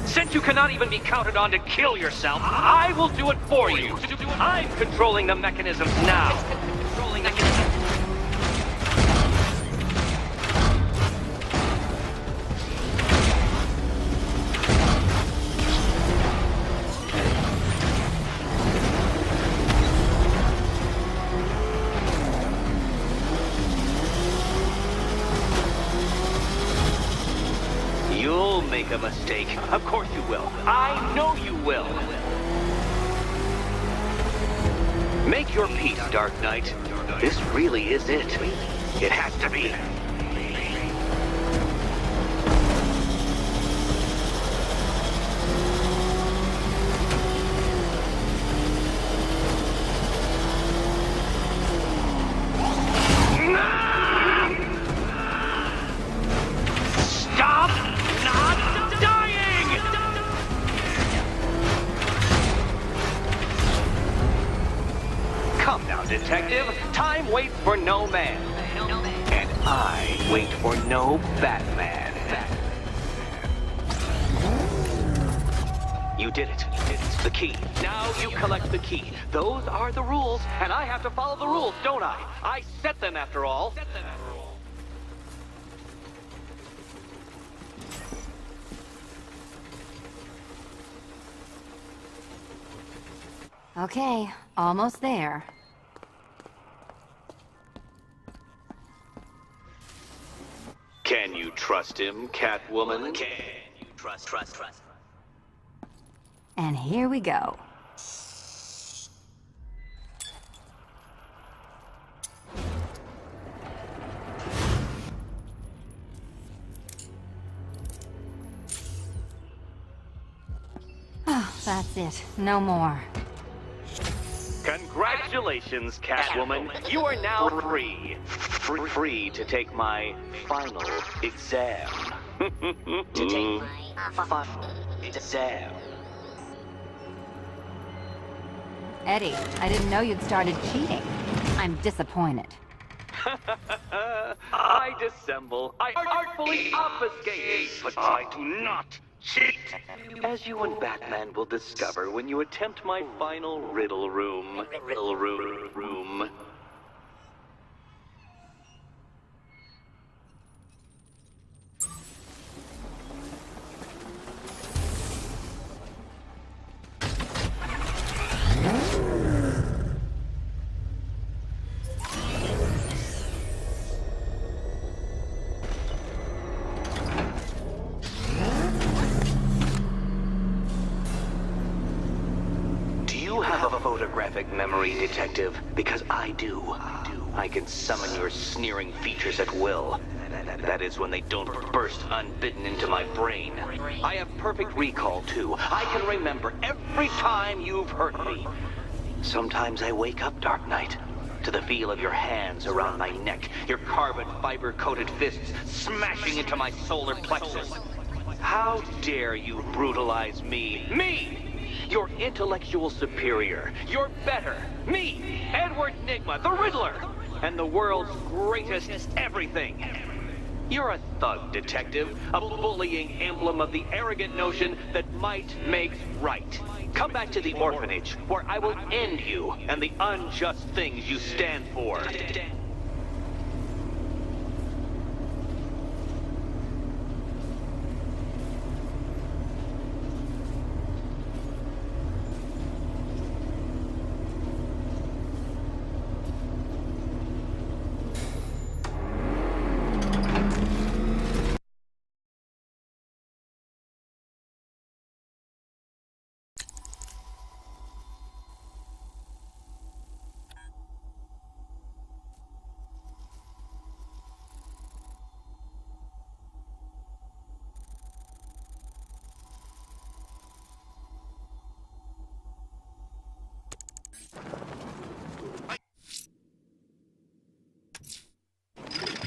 Since you cannot even be counted on to kill yourself, I will do it for you. I'm controlling the mechanisms now. Controlling the mechanisms. You'll make a mistake. Of course you will. I know you will. Make your peace, Dark Knight. This really is it. It has to be. Detective, time waits for no man. And I wait for no Batman. You did it. It's the key. Now you collect the key. Those are the rules, and I have to follow the rules, don't I? I set them after all. Okay, almost there. Can you trust him, Catwoman? Can you trust? And here we go. Oh, that's it. No more. Congratulations, Catwoman. You are now free. Free to take my final exam. To take my final exam. Eddie, I didn't know you'd started cheating. I'm disappointed. I dissemble. I artfully obfuscate. But I do not cheat. As you and Batman will discover when you attempt my final riddle room. Riddle room. Photographic memory, Detective, because I do. I can summon your sneering features at will. That is when they don't burst unbidden into my brain. I have perfect recall, too. I can remember every time you've hurt me. Sometimes I wake up, Dark Knight, to the feel of your hands around my neck, your carbon fiber-coated fists smashing into my solar plexus. How dare you brutalize me? Me! Your intellectual superior. You're better. Me, Edward Nigma, the Riddler, and the world's greatest everything. You're a thug, detective, a bullying emblem of the arrogant notion that might makes right. Come back to the orphanage, where I will end you and the unjust things you stand for.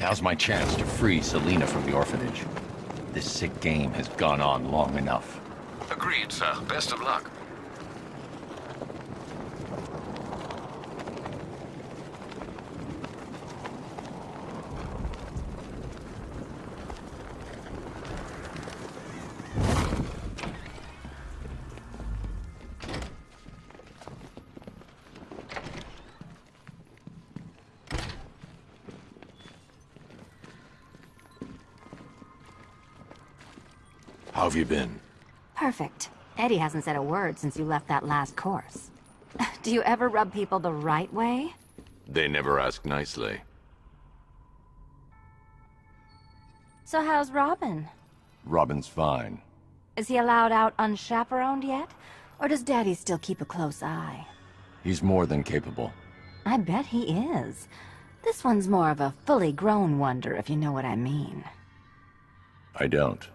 Now's my chance to free Selina from the orphanage. This sick game has gone on long enough. Agreed, sir. Best of luck. How have you been? Perfect. Eddie hasn't said a word since you left that last course. Do you ever rub people the right way? They never ask nicely. So how's Robin? Robin's fine. Is he allowed out unchaperoned yet? Or does Daddy still keep a close eye? He's more than capable. I bet he is. This one's more of a fully grown wonder, if you know what I mean. I don't.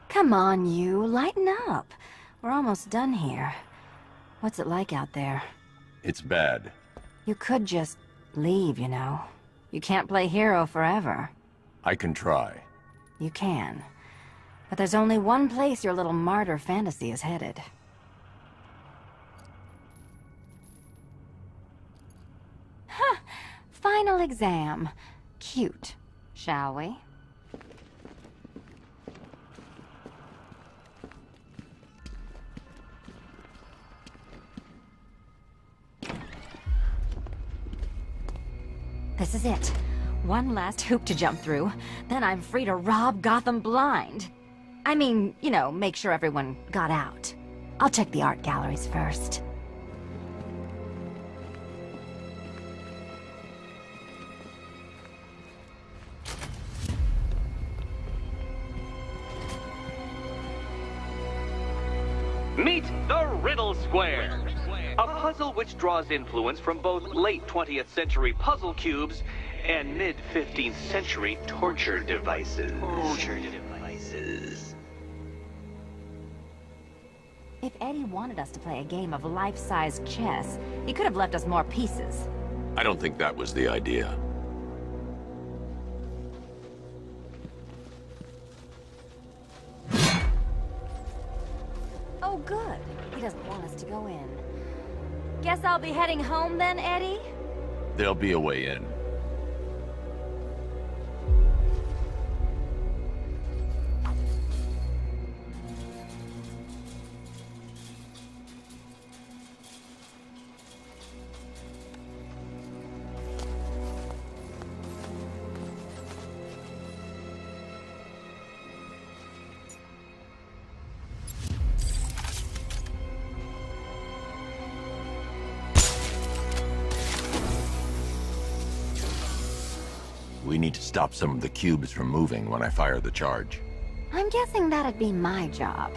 Come on, you. Lighten up. We're almost done here. What's it like out there? It's bad. You could just leave, you know. You can't play hero forever. I can try. You can. But there's only one place your little martyr fantasy is headed. Huh. Final exam. Cute. Shall we? This is it. One last hoop to jump through. Then I'm free to rob Gotham blind. I mean, you know, make sure everyone got out. I'll check the art galleries first. Meet the Riddle Square, a puzzle which draws influence from both late 20th century puzzle cubes and mid-15th century torture devices. If Eddie wanted us to play a game of life-size chess, he could have left us more pieces. I don't think that was the idea. Oh, good. He doesn't want us to go in. Guess I'll be heading home then, Eddie? There'll be a way in. We need to stop some of the cubes from moving when I fire the charge. I'm guessing that'd be my job.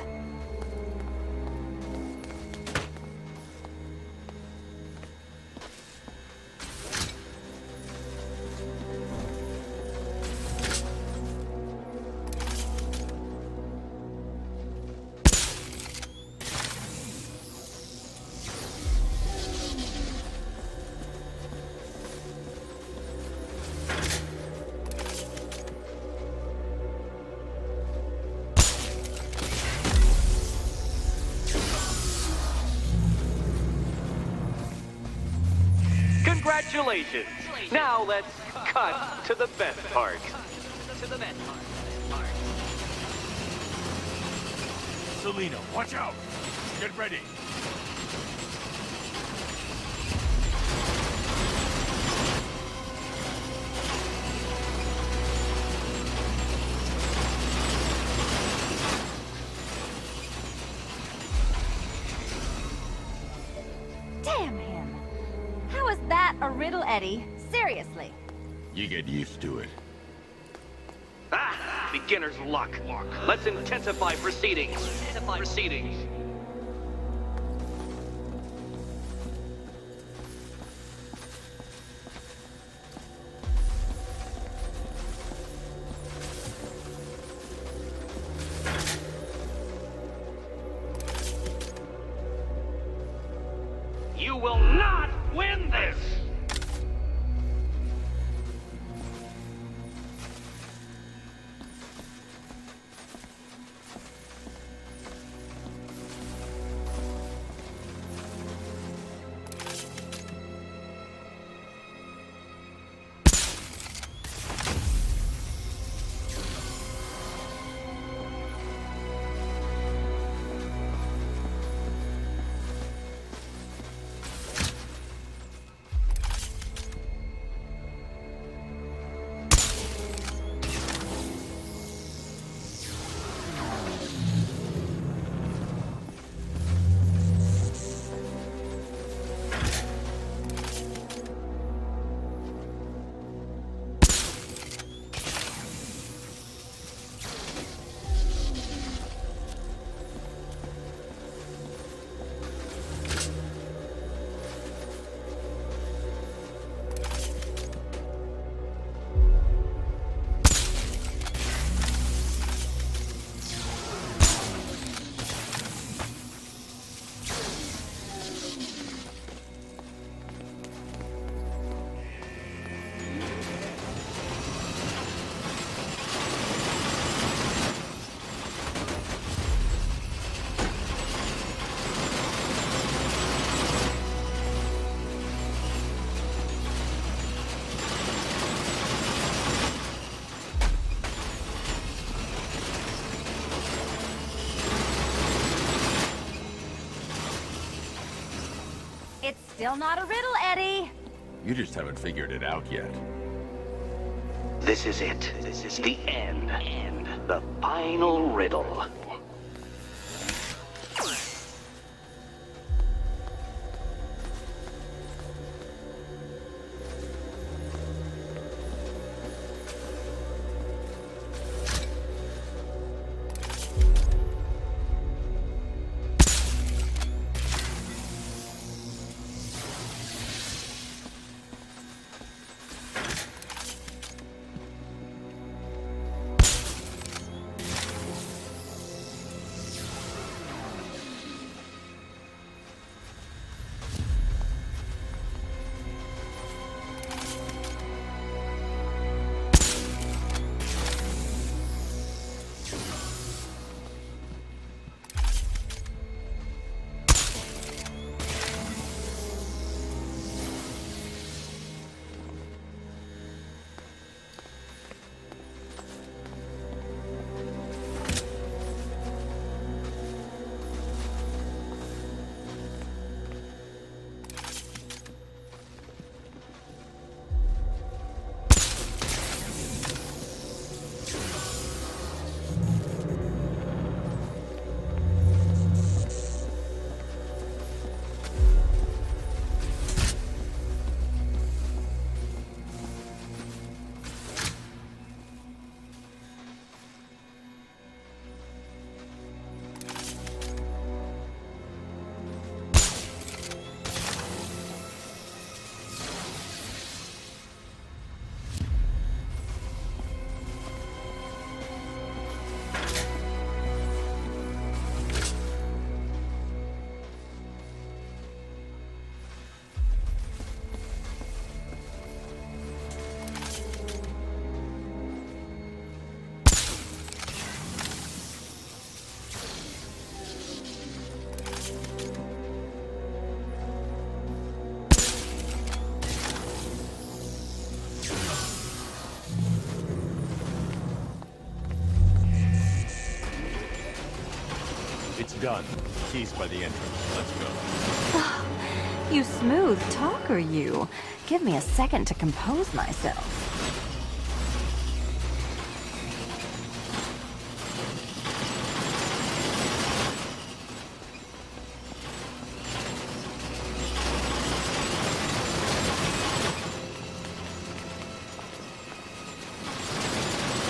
Congratulations. Now let's cut to the best part. Selina, watch out! Get ready! Damn him. How is that a riddle, Eddie? Seriously. You get used to it. Ah! Beginner's luck. Let's intensify proceedings. You will not win this! It's still not a riddle, Eddie. You just haven't figured it out yet. This is it. This is the end. The final riddle. Done. Keys by the entrance. Let's go. You smooth talker, you. Give me a second to compose myself.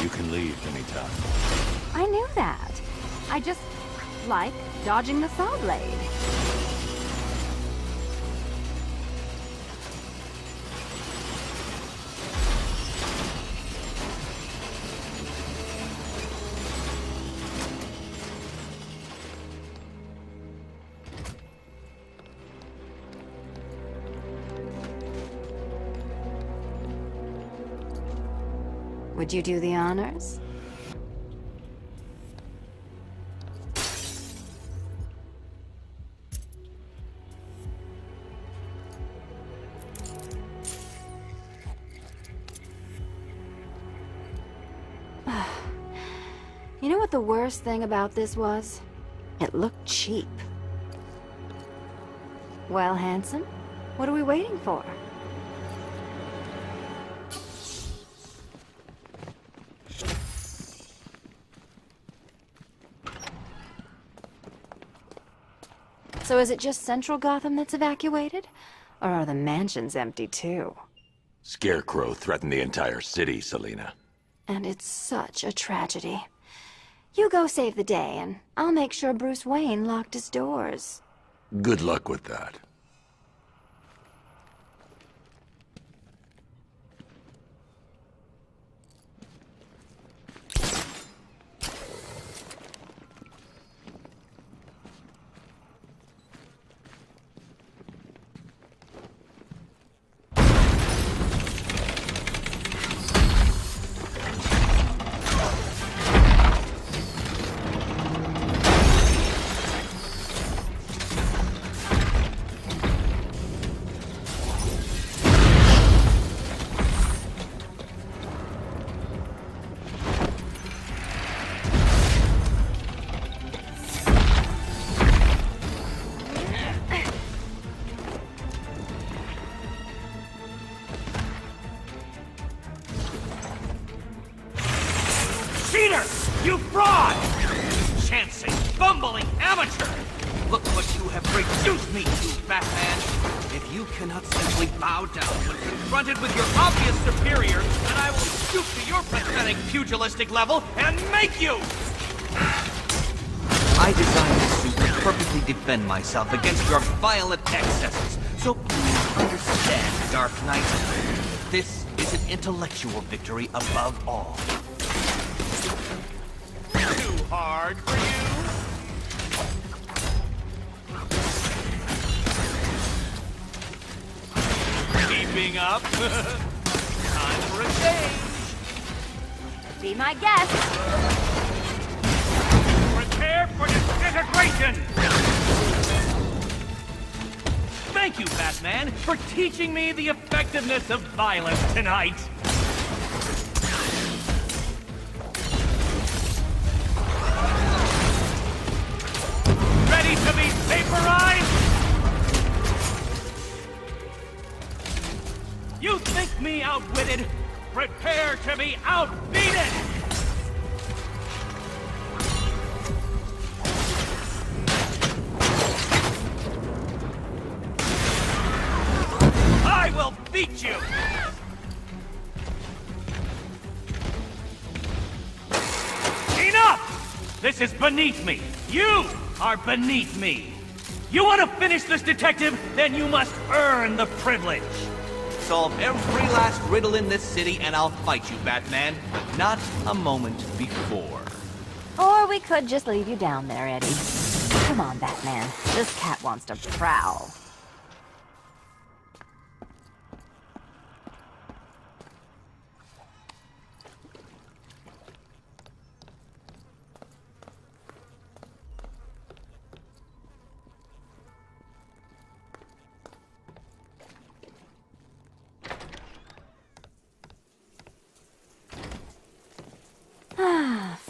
You can leave anytime. I knew that. I just like dodging the saw blade. Would you do the honors? You know what the worst thing about this was? It looked cheap. Well, handsome, what are we waiting for? So is it just Central Gotham that's evacuated? Or are the mansions empty too? Scarecrow threatened the entire city, Selina. And it's such a tragedy. You go save the day, and I'll make sure Bruce Wayne locked his doors. Good luck with that. Cheater! You fraud! Chancing, bumbling amateur! Look what you have reduced me to, Batman! If you cannot simply bow down when confronted with your obvious superior, then I will stoop to your pathetic pugilistic level and make you! I designed this suit to perfectly defend myself against your violent excesses. So please understand, Dark Knight. This is an intellectual victory above all. Too hard for you? Keeping up? Time for a change. Be my guest. Prepare for disintegration! Thank you, Batman, for teaching me the effectiveness of violence tonight. Ready to be vaporized? You think me outwitted? Prepare to be outbeaten! I will beat you! Enough! This is beneath me. You are beneath me. You want to finish this, detective? Then you must earn the privilege. Solve every last riddle in this city and I'll fight you, Batman. But not a moment before. Or we could just leave you down there, Eddie. Come on, Batman. This cat wants to prowl.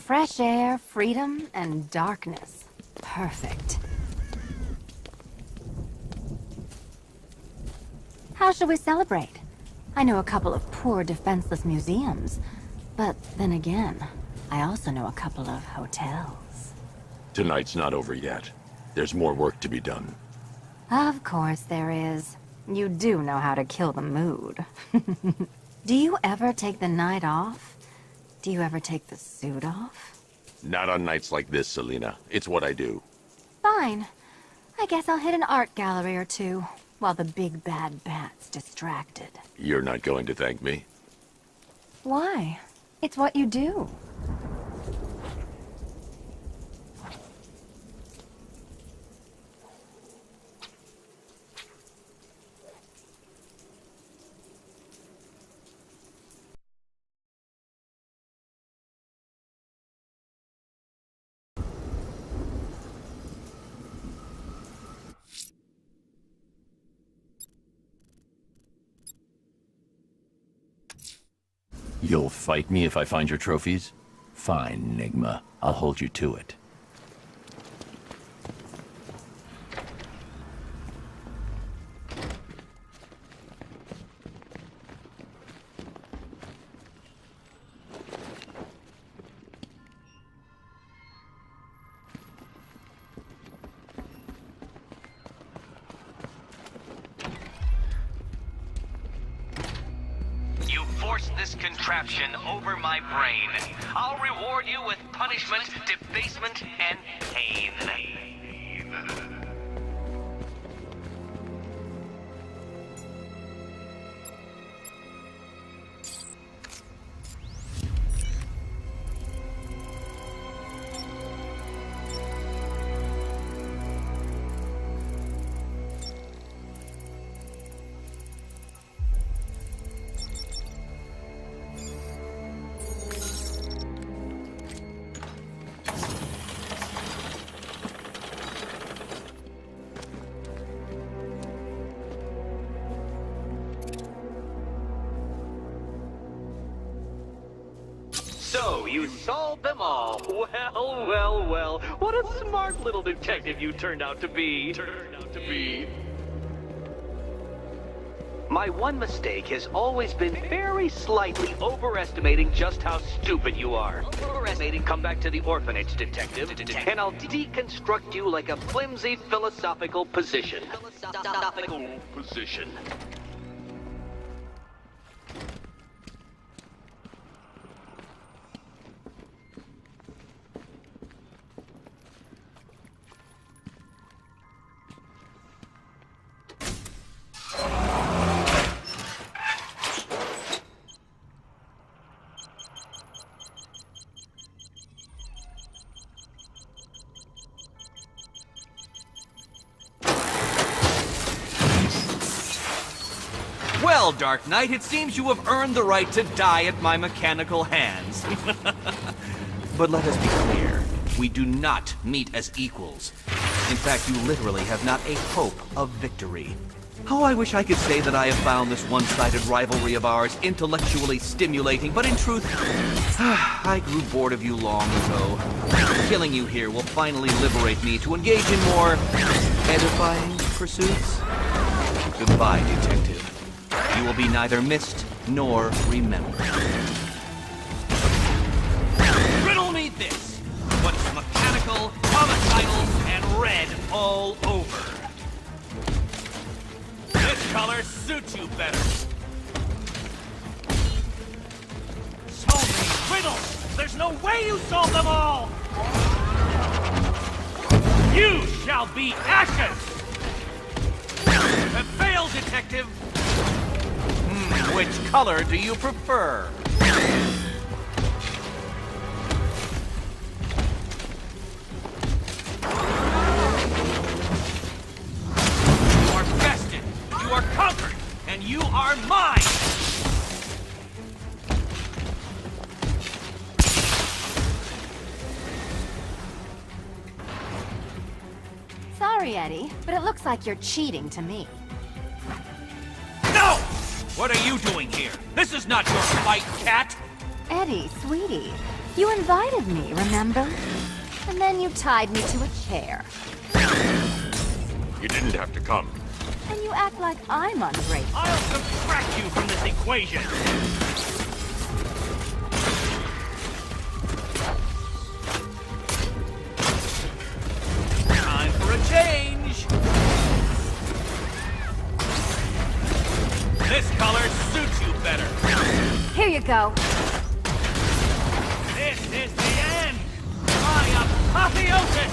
Fresh air, freedom, and darkness. Perfect. How shall we celebrate? I know a couple of poor, defenseless museums. But then again, I also know a couple of hotels. Tonight's not over yet. There's more work to be done. Of course there is. You do know how to kill the mood. Do you ever take the night off? Do you ever take the suit off? Not on nights like this, Selina. It's what I do. Fine. I guess I'll hit an art gallery or two, while the big bad bat's distracted. You're not going to thank me? Why? It's what you do. You'll fight me if I find your trophies? Fine, Nigma. I'll hold you to it. This contraption over my brain. I'll reward you with punishment, debasement, and pain. So, you solved them all. Well, well, well. What a smart little detective you turned out to be. My one mistake has always been very slightly overestimating just how stupid you are. Come back to the orphanage, detective, and I'll deconstruct you like a flimsy philosophical position. Well, Dark Knight, it seems you have earned the right to die at my mechanical hands. But let us be clear, we do not meet as equals. In fact, you literally have not a hope of victory. Oh, I wish I could say that I have found this one-sided rivalry of ours intellectually stimulating, but in truth, I grew bored of you long ago. Killing you here will finally liberate me to engage in more edifying pursuits. Goodbye, detective. You will be neither missed nor remembered. Riddle me this. What's mechanical, homicidal, and red all over? This color suits you better. So many riddles! There's no way you solve them all! You shall be ashes! Have failed, detective! Which color do you prefer? You are bested, you are conquered, and you are mine! Sorry, Eddie, but it looks like you're cheating to me. No! What are you doing here? This is not your fight, cat! Eddie, sweetie, you invited me, remember? And then you tied me to a chair. You didn't have to come. And you act like I'm ungrateful. I'll subtract you from this equation. Time for a change. This color suits you better. Here you go. This is the end. My apotheosis.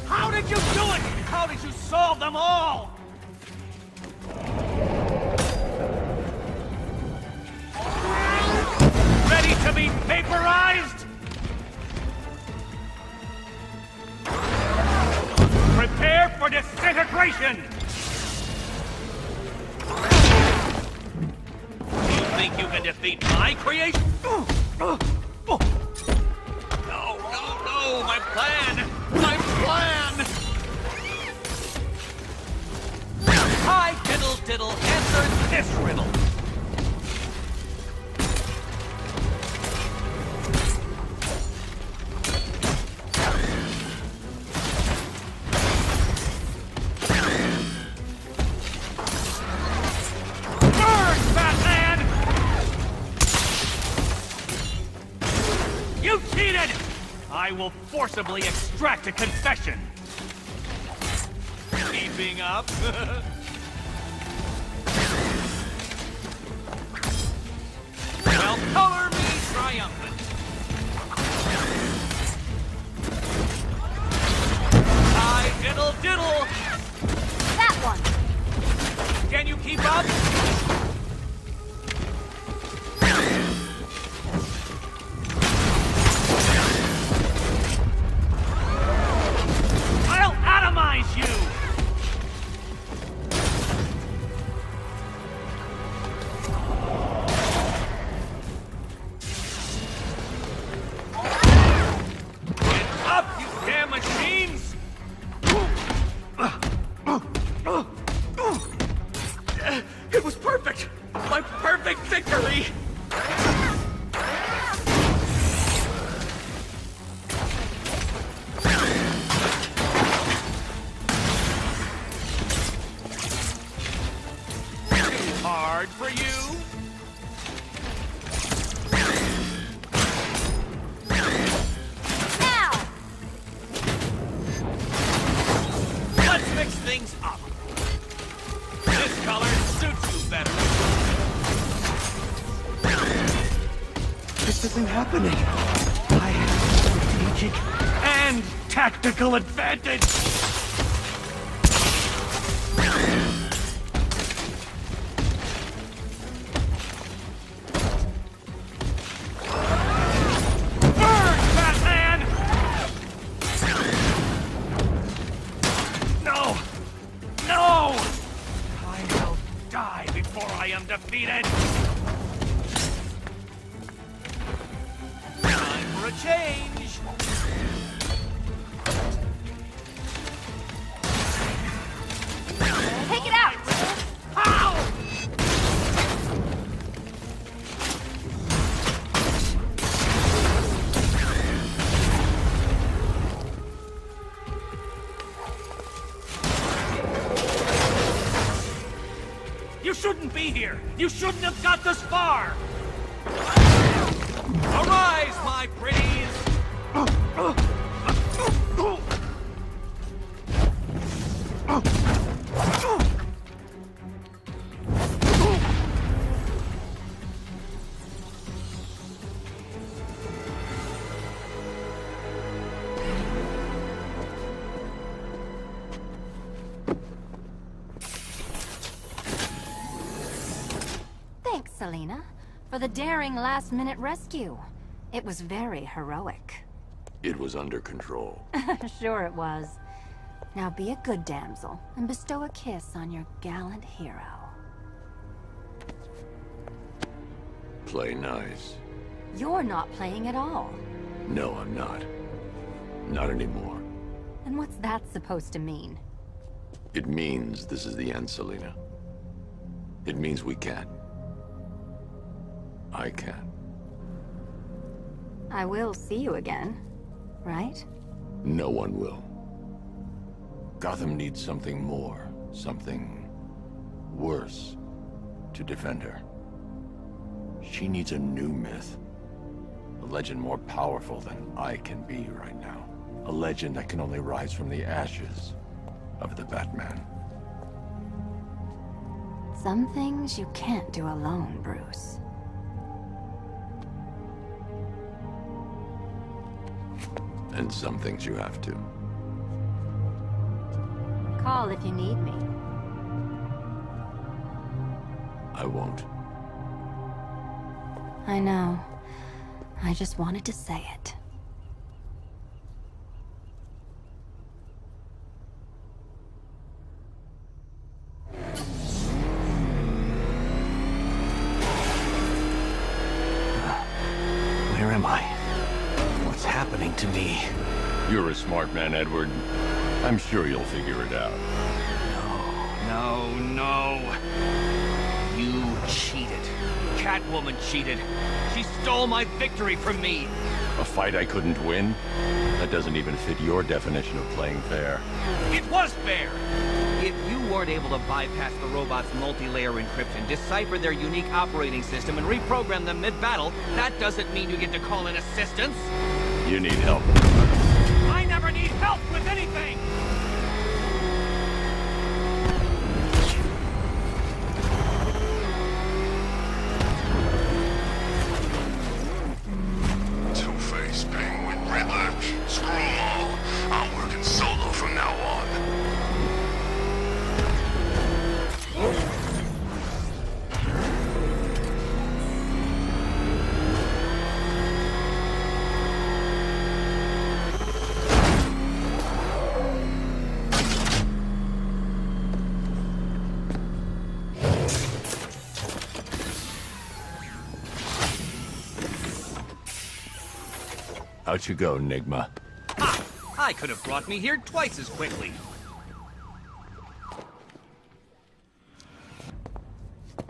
How did you do it? How did you solve them all? Ready to be vaporized? Prepare for disintegration! You think you can defeat my creation? No, my plan! My plan! Hi, diddle diddle, answer this riddle. Burn, Batman! You cheated! I will forcibly extract a confession. Keeping up? Well, color me triumphant. I diddle diddle. That one. Can you keep up? I'll atomize you! Get up, you damn machines! It was perfect! My perfect victory! Hard for you? Now! Let's mix things up. This color suits you better. This isn't happening. I have strategic and tactical advantage. Burn, Batman! No! No! I will die before I am defeated! Time for a change! Take it out! How? You shouldn't be here! You shouldn't have got this far! Arise, my pretties! Thanks, Selina, for the daring last-minute rescue. It was very heroic. It was under control. Sure it was. Now be a good damsel and bestow a kiss on your gallant hero. Play nice. You're not playing at all. No, I'm not. Not anymore. And what's that supposed to mean? It means this is the end, Selina. It means we can't. I can't. I will see you again, right? No one will. Gotham needs something more, something worse to defend her. She needs a new myth. A legend more powerful than I can be right now. A legend that can only rise from the ashes of the Batman. Some things you can't do alone, Bruce. And some things you have to. Call if you need me. I won't. I know. I just wanted to say it. Where am I? What's happening to me? You're a smart man, Edward. I'm sure you'll figure it out. No. You cheated. Catwoman cheated. She stole my victory from me. A fight I couldn't win? That doesn't even fit your definition of playing fair. It was fair! If you weren't able to bypass the robot's multi-layer encryption, decipher their unique operating system, and reprogram them mid-battle, that doesn't mean you get to call in assistance. You need help. I never need help with anything! Two-Face, Penguin, Riddler, screw them all. I'm working solo from now on. Out you go, Nigma. Ha! I could have brought me here twice as quickly.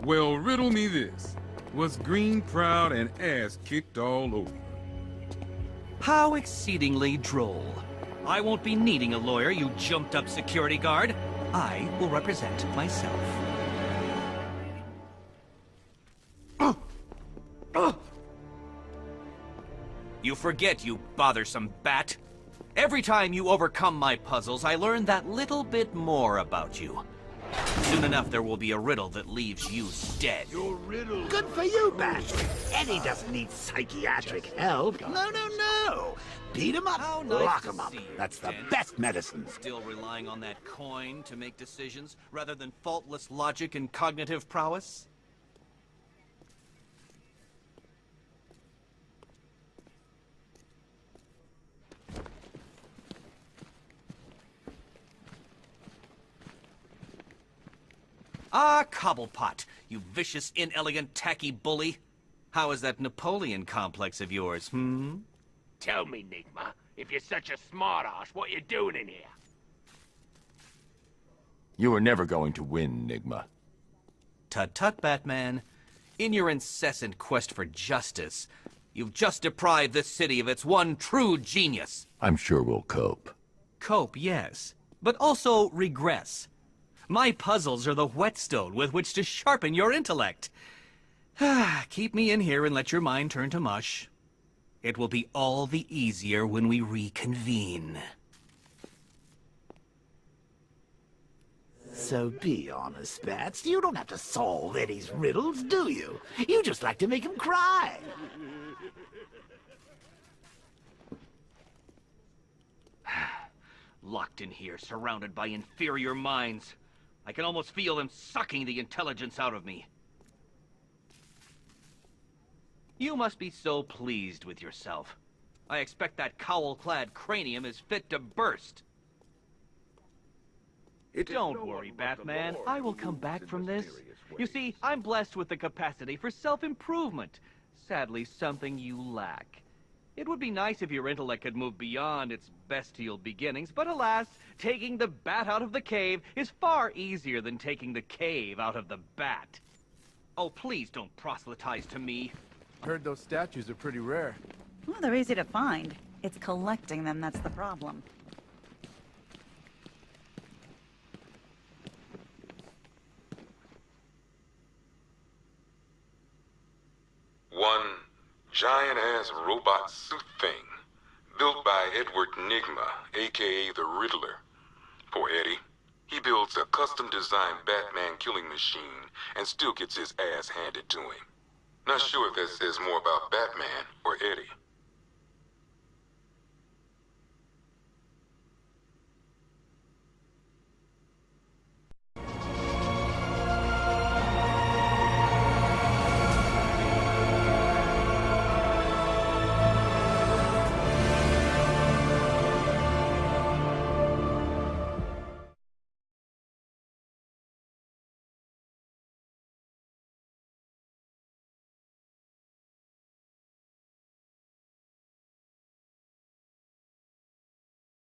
Well, riddle me this. Was Green proud and ass kicked all over? How exceedingly droll. I won't be needing a lawyer, you jumped-up security guard. I will represent myself. You forget, you bothersome bat. Every time you overcome my puzzles, I learn that little bit more about you. Soon enough, there will be a riddle that leaves you dead. Your riddle. Good for you, Bat. Eddie doesn't need psychiatric help. No. Beat him up, lock him up. That's the best medicine. Still relying on that coin to make decisions, rather than faultless logic and cognitive prowess? Ah, Cobblepot, you vicious, inelegant, tacky bully. How is that Napoleon complex of yours, Tell me, Nigma, if you're such a smart-ass, what you doing in here? You were never going to win, Nigma. Tut-tut, Batman. In your incessant quest for justice, you've just deprived this city of its one true genius. I'm sure we'll cope. Cope, yes, but also regress. My puzzles are the whetstone with which to sharpen your intellect. Keep me in here and let your mind turn to mush. It will be all the easier when we reconvene. So be honest, Bats. You don't have to solve Eddie's riddles, do you? You just like to make him cry. Locked in here, surrounded by inferior minds. I can almost feel them sucking the intelligence out of me. You must be so pleased with yourself. I expect that cowl-clad cranium is fit to burst. Don't worry, Batman. I will come back from this. You see, I'm blessed with the capacity for self-improvement. Sadly, something you lack. It would be nice if your intellect could move beyond its bestial beginnings, but alas, taking the bat out of the cave is far easier than taking the cave out of the bat. Oh, please don't proselytize to me. Heard those statues are pretty rare. Well, they're easy to find. It's collecting them that's the problem. One giant-ass robot suit thing, built by Edward Nigma, a.k.a. the Riddler. For Eddie, he builds a custom-designed Batman killing machine and still gets his ass handed to him. Not sure if that says more about Batman or Eddie.